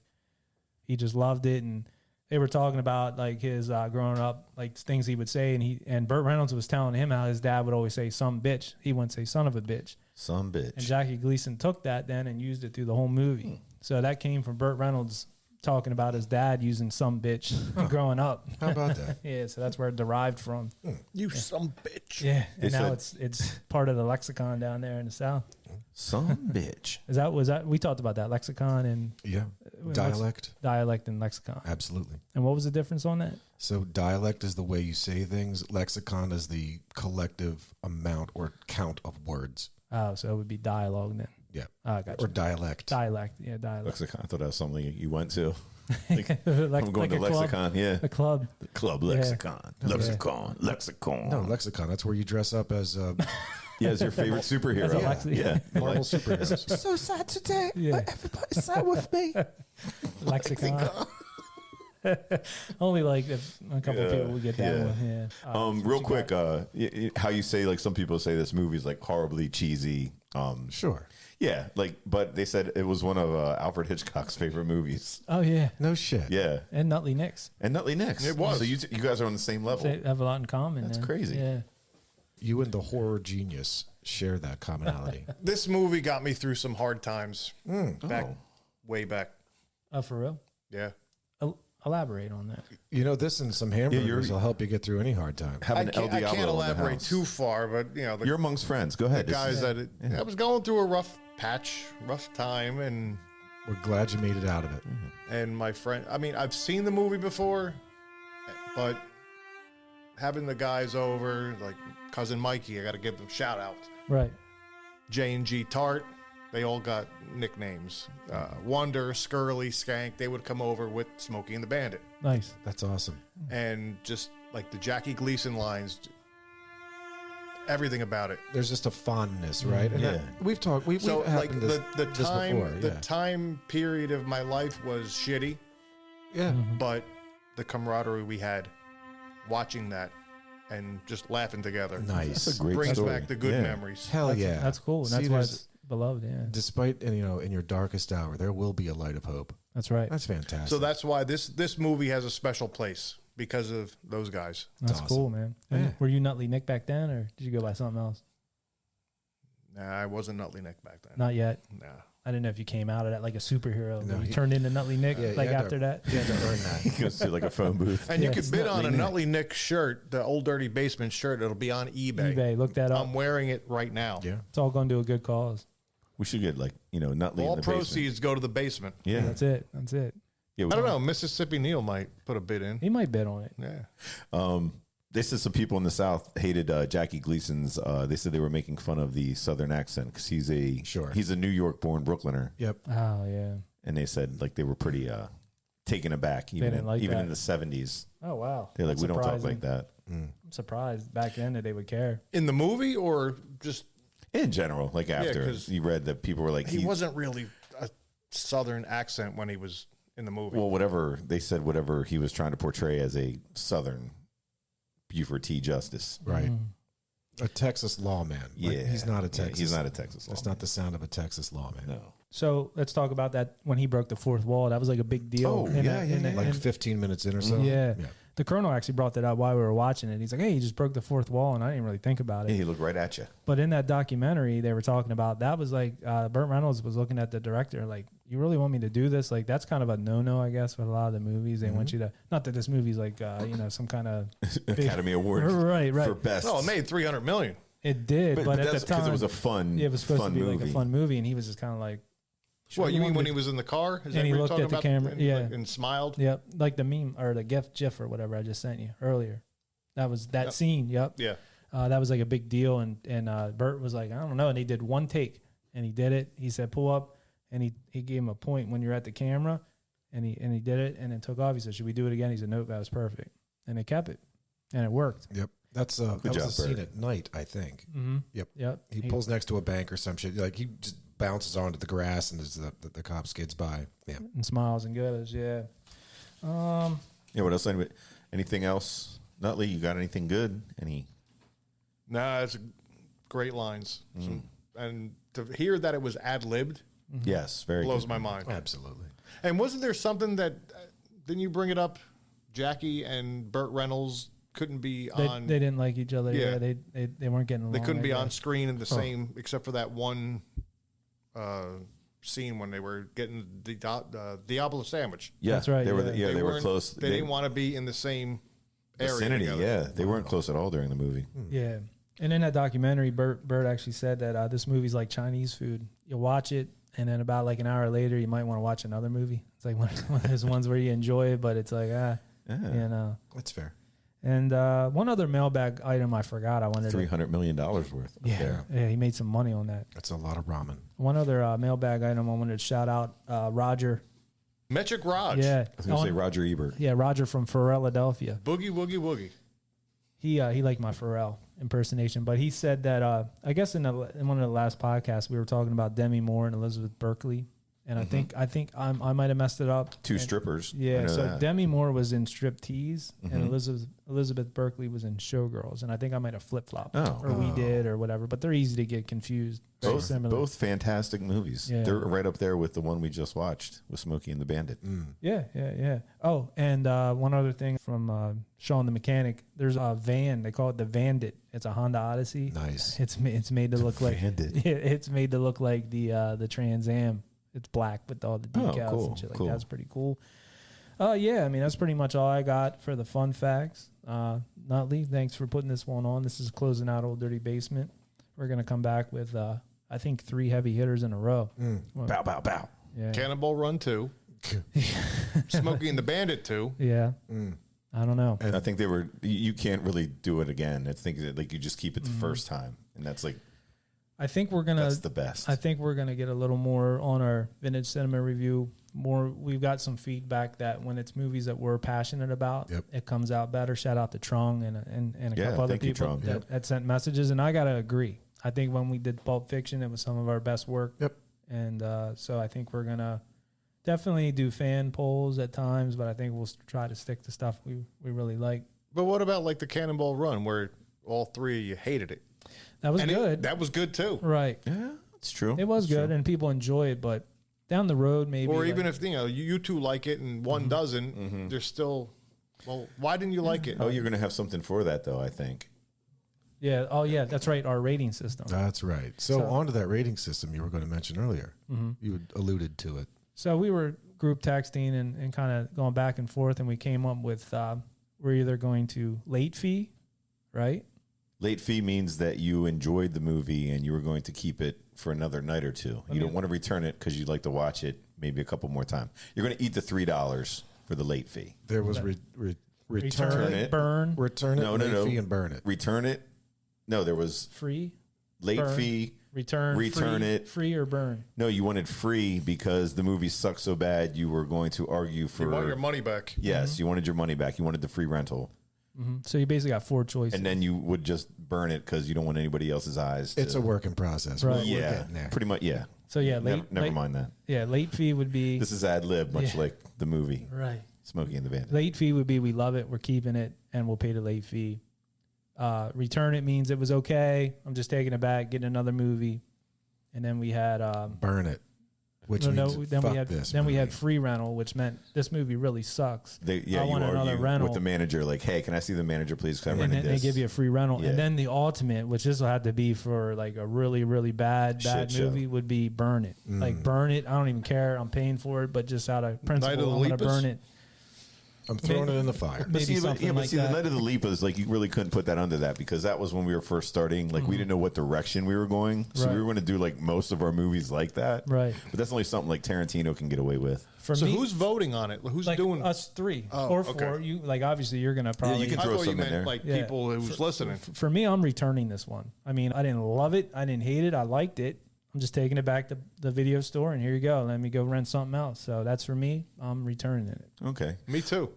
he just loved it. And they were talking about like his growing up, like things he would say. And Burt Reynolds was telling him how his dad would always say some bitch. He wouldn't say son of a bitch. Some bitch. And Jackie Gleason took that then and used it through the whole movie. So that came from Burt Reynolds talking about his dad using some bitch growing up. How about that? Yeah, so that's where it derived from. You some bitch. Yeah, and They now said- it's part of the lexicon down there in the South. Some bitch. Was that we talked about that lexicon and Yeah. what's- Dialect. dialect and lexicon. Absolutely. And what was the difference on that? So dialect is the way you say things. Lexicon is the collective amount or count of words. Oh, so it would be dialogue then. Yeah. Oh, I got you. Or dialect. Dialect, yeah, dialect. Lexicon. I thought that was something you went to. Like, Like- I'm going like to a club. Lexicon. Yeah. A club. The club Lexicon. Lexicon. Lexicon. No, lexicon. That's where you dress up as Yeah, it's your favorite superhero. As a Lexi- Yeah. Marvel superheroes. So sad today. Yeah. But everybody sat with me. Lexicon. Only like if a couple people would get that one. Yeah. Real quick, how you say like some people say this movie is like horribly cheesy. Sure. Yeah, like, but they said it was one of Alfred Hitchcock's favorite movies. Oh yeah. No shit. Yeah, And Nutley Nicks. and Nutley Nicks. It was. So you guys are on the same level. They have a lot in common. That's man. crazy. Yeah. You and the horror genius share that commonality. This movie got me through some hard times way back. Oh, for real? Yeah. Elaborate on that. This and some hamburgers will help you get through any hard time. Have I an El can't, I Diablo can't in the elaborate house. too far, but the You're amongst friends. Go ahead. guys I was going through a rough time, and We're glad you made it out of it. my friend. I mean, I've seen the movie before, but having the guys over, like cousin Mikey, I got to give them shout out. Right. J&G Tart, they all got nicknames. Wonder, Skirly, Skank, they would come over with Smokey and the Bandit. Nice. That's awesome. And just like the Jackie Gleason lines, everything about it. There's just a fondness, right? And Yeah. we've talked. We've So like happened this time, before. the Yeah. time period of my life was shitty, Yeah. but the camaraderie we had watching that and just laughing together Nice. That's a great brings story. back the good Yeah. memories. Hell yeah. That's cool. And See, that's why there's- it's beloved. Yeah. despite in your darkest hour, there will be a light of hope. That's right. That's fantastic. So that's why this movie has a special place because of those guys. That's awesome. cool, man. And were you Nutley Nick back then, or did you go by something else? Nah, I wasn't Nutley Nick back then. Not yet. Nah. I didn't know if you came out of that like a superhero. No, you he- turned into Nutley Nick Yeah, he like had after to- that. You had to earn that. He goes to like a phone booth. And you Yeah, could it's bid on a Nick. Nutley Nick shirt, the Old Dirty Basement shirt. It'll be on eBay. eBay, look that up. I'm wearing it right now. Yeah. It's all going to a good cause. We should get like, Nutley All in the proceeds go to the basement. basement. Yeah. That's it. That's it. Yeah. I don't know. Mississippi Neil might put a bid in. He might bid on it. Yeah. They said some people in the South hated Jackie Gleason's. They said they were making fun of the Southern accent because he's a New York born Brooklyner. Yep. Oh yeah. And they said like they were pretty taken aback even, didn't like even that. in the 70s. Oh wow. They're like, That's we don't talk surprising. like that. I'm surprised back then that they would care. In the movie or just In general, like after 'cause you read that people were like, he wasn't really a Southern accent when he was in the movie. well, whatever they said, whatever he was trying to portray as a Southern Buford T. Justice. Right. A Texas lawman. Like, Yeah. he's not a Yeah, Texas. he's not a Texas That's lawman. not the sound of a Texas lawman. No. So let's talk about that when he broke the fourth wall. That was like a big deal. Oh, yeah, yeah. Like 15 minutes in or so. yeah. The colonel actually brought that up while we were watching it. He's like, "Hey, he just broke the fourth wall," and I didn't really think about it. Yeah, he looked right at you. But in that documentary, they were talking about that was like Burt Reynolds was looking at the director like, "You really want me to do this?" Like that's kind of a no-no, I guess, with a lot of the movies. They want you to not that this movie's like some kind of Academy Award right. for best. No, it made $300 million. It did, but at the that's because time it was a fun, it was supposed fun to be movie. like a fun movie, and he was just kind of like, Well, you mean want when me he was in the car? Is And that he what you're looked talking at the about? camera, And, yeah. and smiled. Yep, like the meme or the GIF or whatever I just sent you earlier. That was that scene. Yep. Yeah. That was like a big deal, and Bert was like, I don't know, and he did one take, and he did it. He said, pull up, and he gave him a point when you're at the camera, and he did it, and then took off. He said, should we do it again? He said, nope, that was perfect, and they kept it, and it worked. Yep. That job, was a scene Bert. at night, I think. Mm-hmm. Yep. Yep. He pulls next to a bank or some shit. Like he just bounces onto the grass and the cop skids by. Yeah. and smiles and goes, yeah. Yeah, what else? Anything else? Nutley, you got anything good? Any? Nah, it's great lines. And to hear that it was ad-libbed Yes, very blows good. my mind. Absolutely. And wasn't there something that, didn't you bring it up? Jackie and Burt Reynolds couldn't be They on, didn't like each other. Yeah. Yeah, they weren't getting along. they couldn't I be on guess. screen in the same, except for that one scene when they were getting the Diablo sandwich. Yeah, That's right, They were, yeah. they were weren't- close. They didn't want to be in the same area vicinity. together. Yeah, they weren't close at all during the movie. Yeah. And in that documentary, Bert actually said that this movie's like Chinese food. You watch it, and then about like an hour later, you might want to watch another movie. It's like one of those ones where you enjoy it, but it's like, you know. That's fair. And one other mailbag item I forgot I wanted to. $300 million worth. Yeah, he made some money on that. That's a lot of ramen. One other mailbag item I wanted to shout out, Roger. Metric Raj. Yeah. I was going to say Roger Ebert. Yeah, Roger from Philadelphia. Boogie, woogie, woogie. He liked my Pharrell impersonation, but he said that I guess in one of the last podcasts we were talking about Demi Moore and Elizabeth Berkley, and I think I might have messed it up. Two And- strippers. I Yeah, know so that. Demi Moore was in Striptease, and Elizabeth Berkley was in Showgirls, and I think I might have flip flopped, or we did, or whatever. But they're easy to get confused. Very similar. Both fantastic movies. Yeah. They're right up there with the one we just watched with Smokey and the Bandit. Yeah. Oh, and one other thing from Sean the Mechanic. There's a van. They call it the Bandit. It's a Honda Odyssey. Nice. It's made to look like Bandit. it's made to look like the Trans Am. It's black with all the decals cool, and shit like cool. that. That's pretty cool. Yeah, I mean that's pretty much all I got for the fun facts. Nutley, thanks for putting this one on. This is closing out Old Dirty Basement. We're gonna come back with I think 3 heavy hitters in a row. Bow, bow, bow. Yeah. Cannonball Run 2. Smokey and the Bandit 2. Yeah. I don't know. I think they were. You can't really do it again. I think that, like you just keep it the first time, and that's like I think we're gonna. that's the best. I think we're gonna get a little more on our vintage cinema review. We've got some feedback that when it's movies that we're passionate about, it comes out better. Shout out to Trung and a Yeah, couple other thank you, people Trung. that sent messages, and I gotta agree. I think when we did Pulp Fiction, it was some of our best work. Yep. And so I think we're gonna definitely do fan polls at times, but I think we'll try to stick to stuff we really like. But what about like the Cannonball Run where all 3 of you hated it? That was And good, that was good too. right? Yeah, it's true. It was good, and people enjoy it, but down the road, maybe. Or even if you 2 like it and one doesn't, there's still. Well, why didn't you like it? Oh, you're going to have something for that, though. I think. Yeah. Oh, yeah. That's right. Our rating system. That's right. So on to that rating system you were going to mention earlier. You had alluded to it. So we were group texting and kind of going back and forth, and we came up with we're either going to late fee, right? Late fee means that you enjoyed the movie and you were going to keep it for another night or two. You don't want to return it because you'd like to watch it maybe a couple more times. You're going to eat the $3 for the late fee. There was return it, burn, return it, late fee, and burn it. Return it. No, there was free, late burn, fee, return free, it. free or burn. No, you wanted free because the movie sucked so bad you were going to argue for You want your money back. Yes, you wanted your money back. You wanted the free rental. So you basically got 4 choices. And then you would just burn it because you don't want anybody else's eyes. It's a work in process. Right. We're yeah, getting there. pretty much. Yeah. So yeah, Never mind that. Yeah, late fee would be This is ad lib, much like the movie right. Smokey and the Bandit. Late fee would be we love it, we're keeping it, and we'll pay the late fee. Return it means it was okay. I'm just taking it back, getting another movie, and then we had Burn it, which means then fuck we had this then we movie. had free rental, which meant this movie really sucks. I You want another argue rental. with the manager, like, hey, can I see the manager, please? Because I And rented then they this. give you a free rental, Yeah. and then the ultimate, which this will have to be for like a really really bad Shit show. movie, would be burn it. Like burn it. I don't even care. I'm paying for it, but just out of Night of principle, the I'm gonna Leapers? burn it. I'm throwing it in the fire. But Maybe see, something like the that. Night of the Leapers, like, you really couldn't put that under that because that was when we were first starting. Like, we didn't know what direction we were going. So Right. we were going to do, like, most of our movies like that. Right. But that's only something like Tarantino can get away with. For So me, who's voting on it? Who's like doing? us 3 Oh, or okay. 4? You like obviously you're gonna probably. you can I throw thought you some in meant there. like Yeah. people who's listening. For me, I'm returning this one. I mean, I didn't love it. I didn't hate it. I liked it. I'm just taking it back to the video store, and here you go. Let me go rent something else. So that's for me. I'm returning it. Okay. Me too.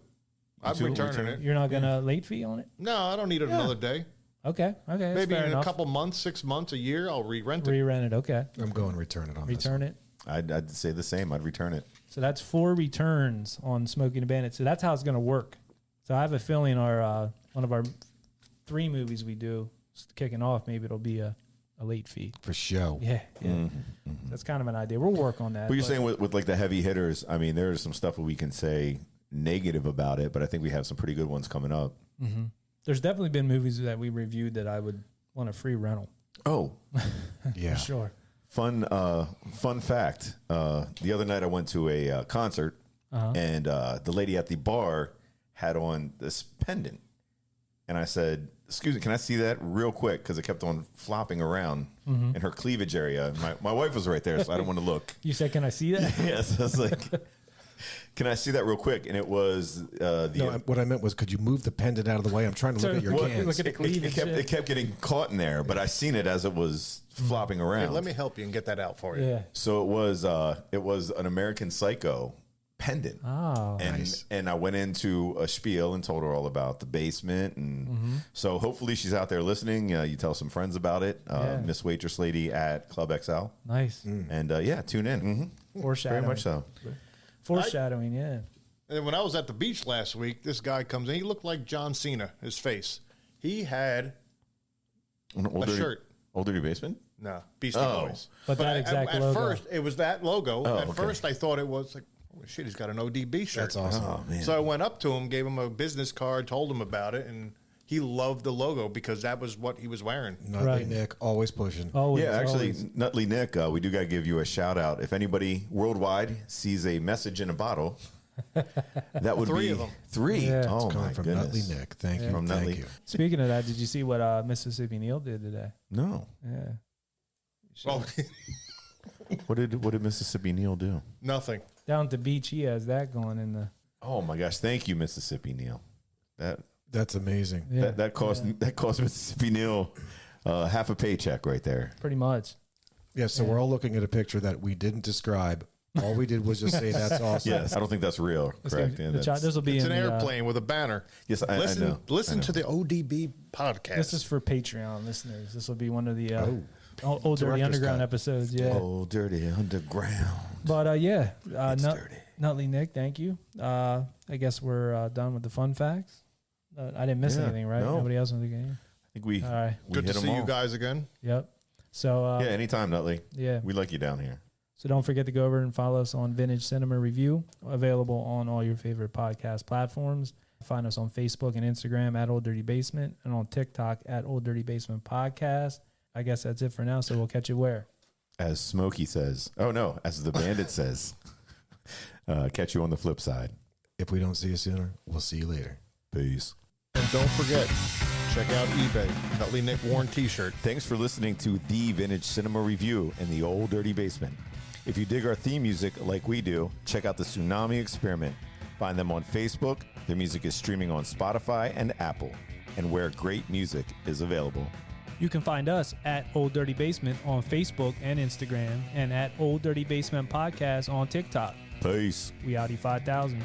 I'm too? returning Return it. You're not gonna late fee on it? No, I don't need it another day. Okay. Okay. That's Maybe fair in enough. a couple months, 6 months, a year, I'll re-rent it. Re-rent it. Okay. I'm going return it on this Return it. I'd say the same. I'd return it. So that's 4 returns on Smokey and the Bandit. So that's how it's going to work. So I have a feeling our one of our 3 movies we do kicking off, maybe it'll be a late fee. for show. Yeah, yeah. That's kind of an idea. We'll work on that. But you're saying with like the heavy hitters, I mean, there's some stuff that we can say negative about it, but I think we have some pretty good ones coming up. There's definitely been movies that we reviewed that I would want a free rental. Oh, Yeah. Sure. fun fact. The other night I went to a concert and the lady at the bar had on this pendant. And I said, excuse me, can I see that real quick? Because it kept on flopping around in her cleavage area. My wife was right there, so I don't want to look. You said, "Can I see that?" Yes, I was like, can I see that real quick? And it was No, what I meant was, could you move the pendant out of the way? I'm trying to look at your Well, cans. look at the cleavage. it kept getting caught in there, but I seen it as it was flopping Hey, around. let me help you and get that out for you. Yeah. So it was an American Psycho pendant. Oh. And I went into a spiel and told her all about the basement. And so hopefully she's out there listening. You tell some friends about it. Yeah. Miss Waitress Lady at Club XL. Nice. And yeah, tune in. Foreshadowing. Very much so. Foreshadowing. Yeah. And when I was at the beach last week, this guy comes in. He looked like John Cena, his face. He had An a shirt. Old Dirty Basement? No, Beastie Oh. Boys. But that exact at logo. first, it was that logo. Oh, At okay. first, I thought it was like, oh, shit, he's got an ODB shirt. That's awesome. Oh, man. So I went up to him, gave him a business card, told him about it, and he loved the logo because that was what he was wearing. Nutley Right. Nick, always pushing. Always. Yeah, actually, always. Nutley Nick, we do got to give you a shout out. If anybody worldwide sees a message in a bottle, that would 3 be of them. 3. Yeah. Oh, Coming my from goodness. Nutley Nick. Thank you. From Thank Nutley. you. Speaking of that, did you see what Mississippi Neil did today? No. Yeah. Oh, What did Mississippi Neil do? nothing. Down at the beach, he has that going in the. Oh my gosh! Thank you, Mississippi Neil. That's amazing. Yeah. That cost Mississippi Neil half a paycheck right there. Pretty much. Yeah, so we're all looking at a picture that we didn't describe. All we did was just say that's awesome. Yes, I don't think that's real. Correct. Yeah, that's- This will be It's in an the, airplane with a banner. yes, I Listen, know. listen to the ODB podcast. This is for Patreon listeners. This will be one of the Old Dirty Director's Underground cut. episodes. Yeah. Oh, dirty underground. But yeah, dirty. Nutley Nick, thank you. I guess we're done with the fun facts. I didn't miss Yeah, anything, right? no. Nobody else in the game. I think we All right. we Good hit to 'em see all. you guys again. Yep. So Yeah, anytime, Nutley. yeah. We like you down here. So don't forget to go over and follow us on Vintage Cinema Review, available on all your favorite podcast platforms. Find us on Facebook and Instagram at Old Dirty Basement and on TikTok at Old Dirty Basement Podcast. I guess that's it for now, so we'll catch you where? As Smokey says. Oh, no, as the Bandit says. Catch you on the flip side. If we don't see you sooner, we'll see you later. Peace. And don't forget, check out eBay. Nutley Nick worn t-shirt. Thanks for listening to the Vintage Cinema Review in the Old Dirty Basement. If you dig our theme music like we do, check out the Tsunami Experiment. Find them on Facebook. Their music is streaming on Spotify and Apple, and where great music is available. You can find us at Old Dirty Basement on Facebook and Instagram and at Old Dirty Basement Podcast on TikTok. Peace. We Audi 5000.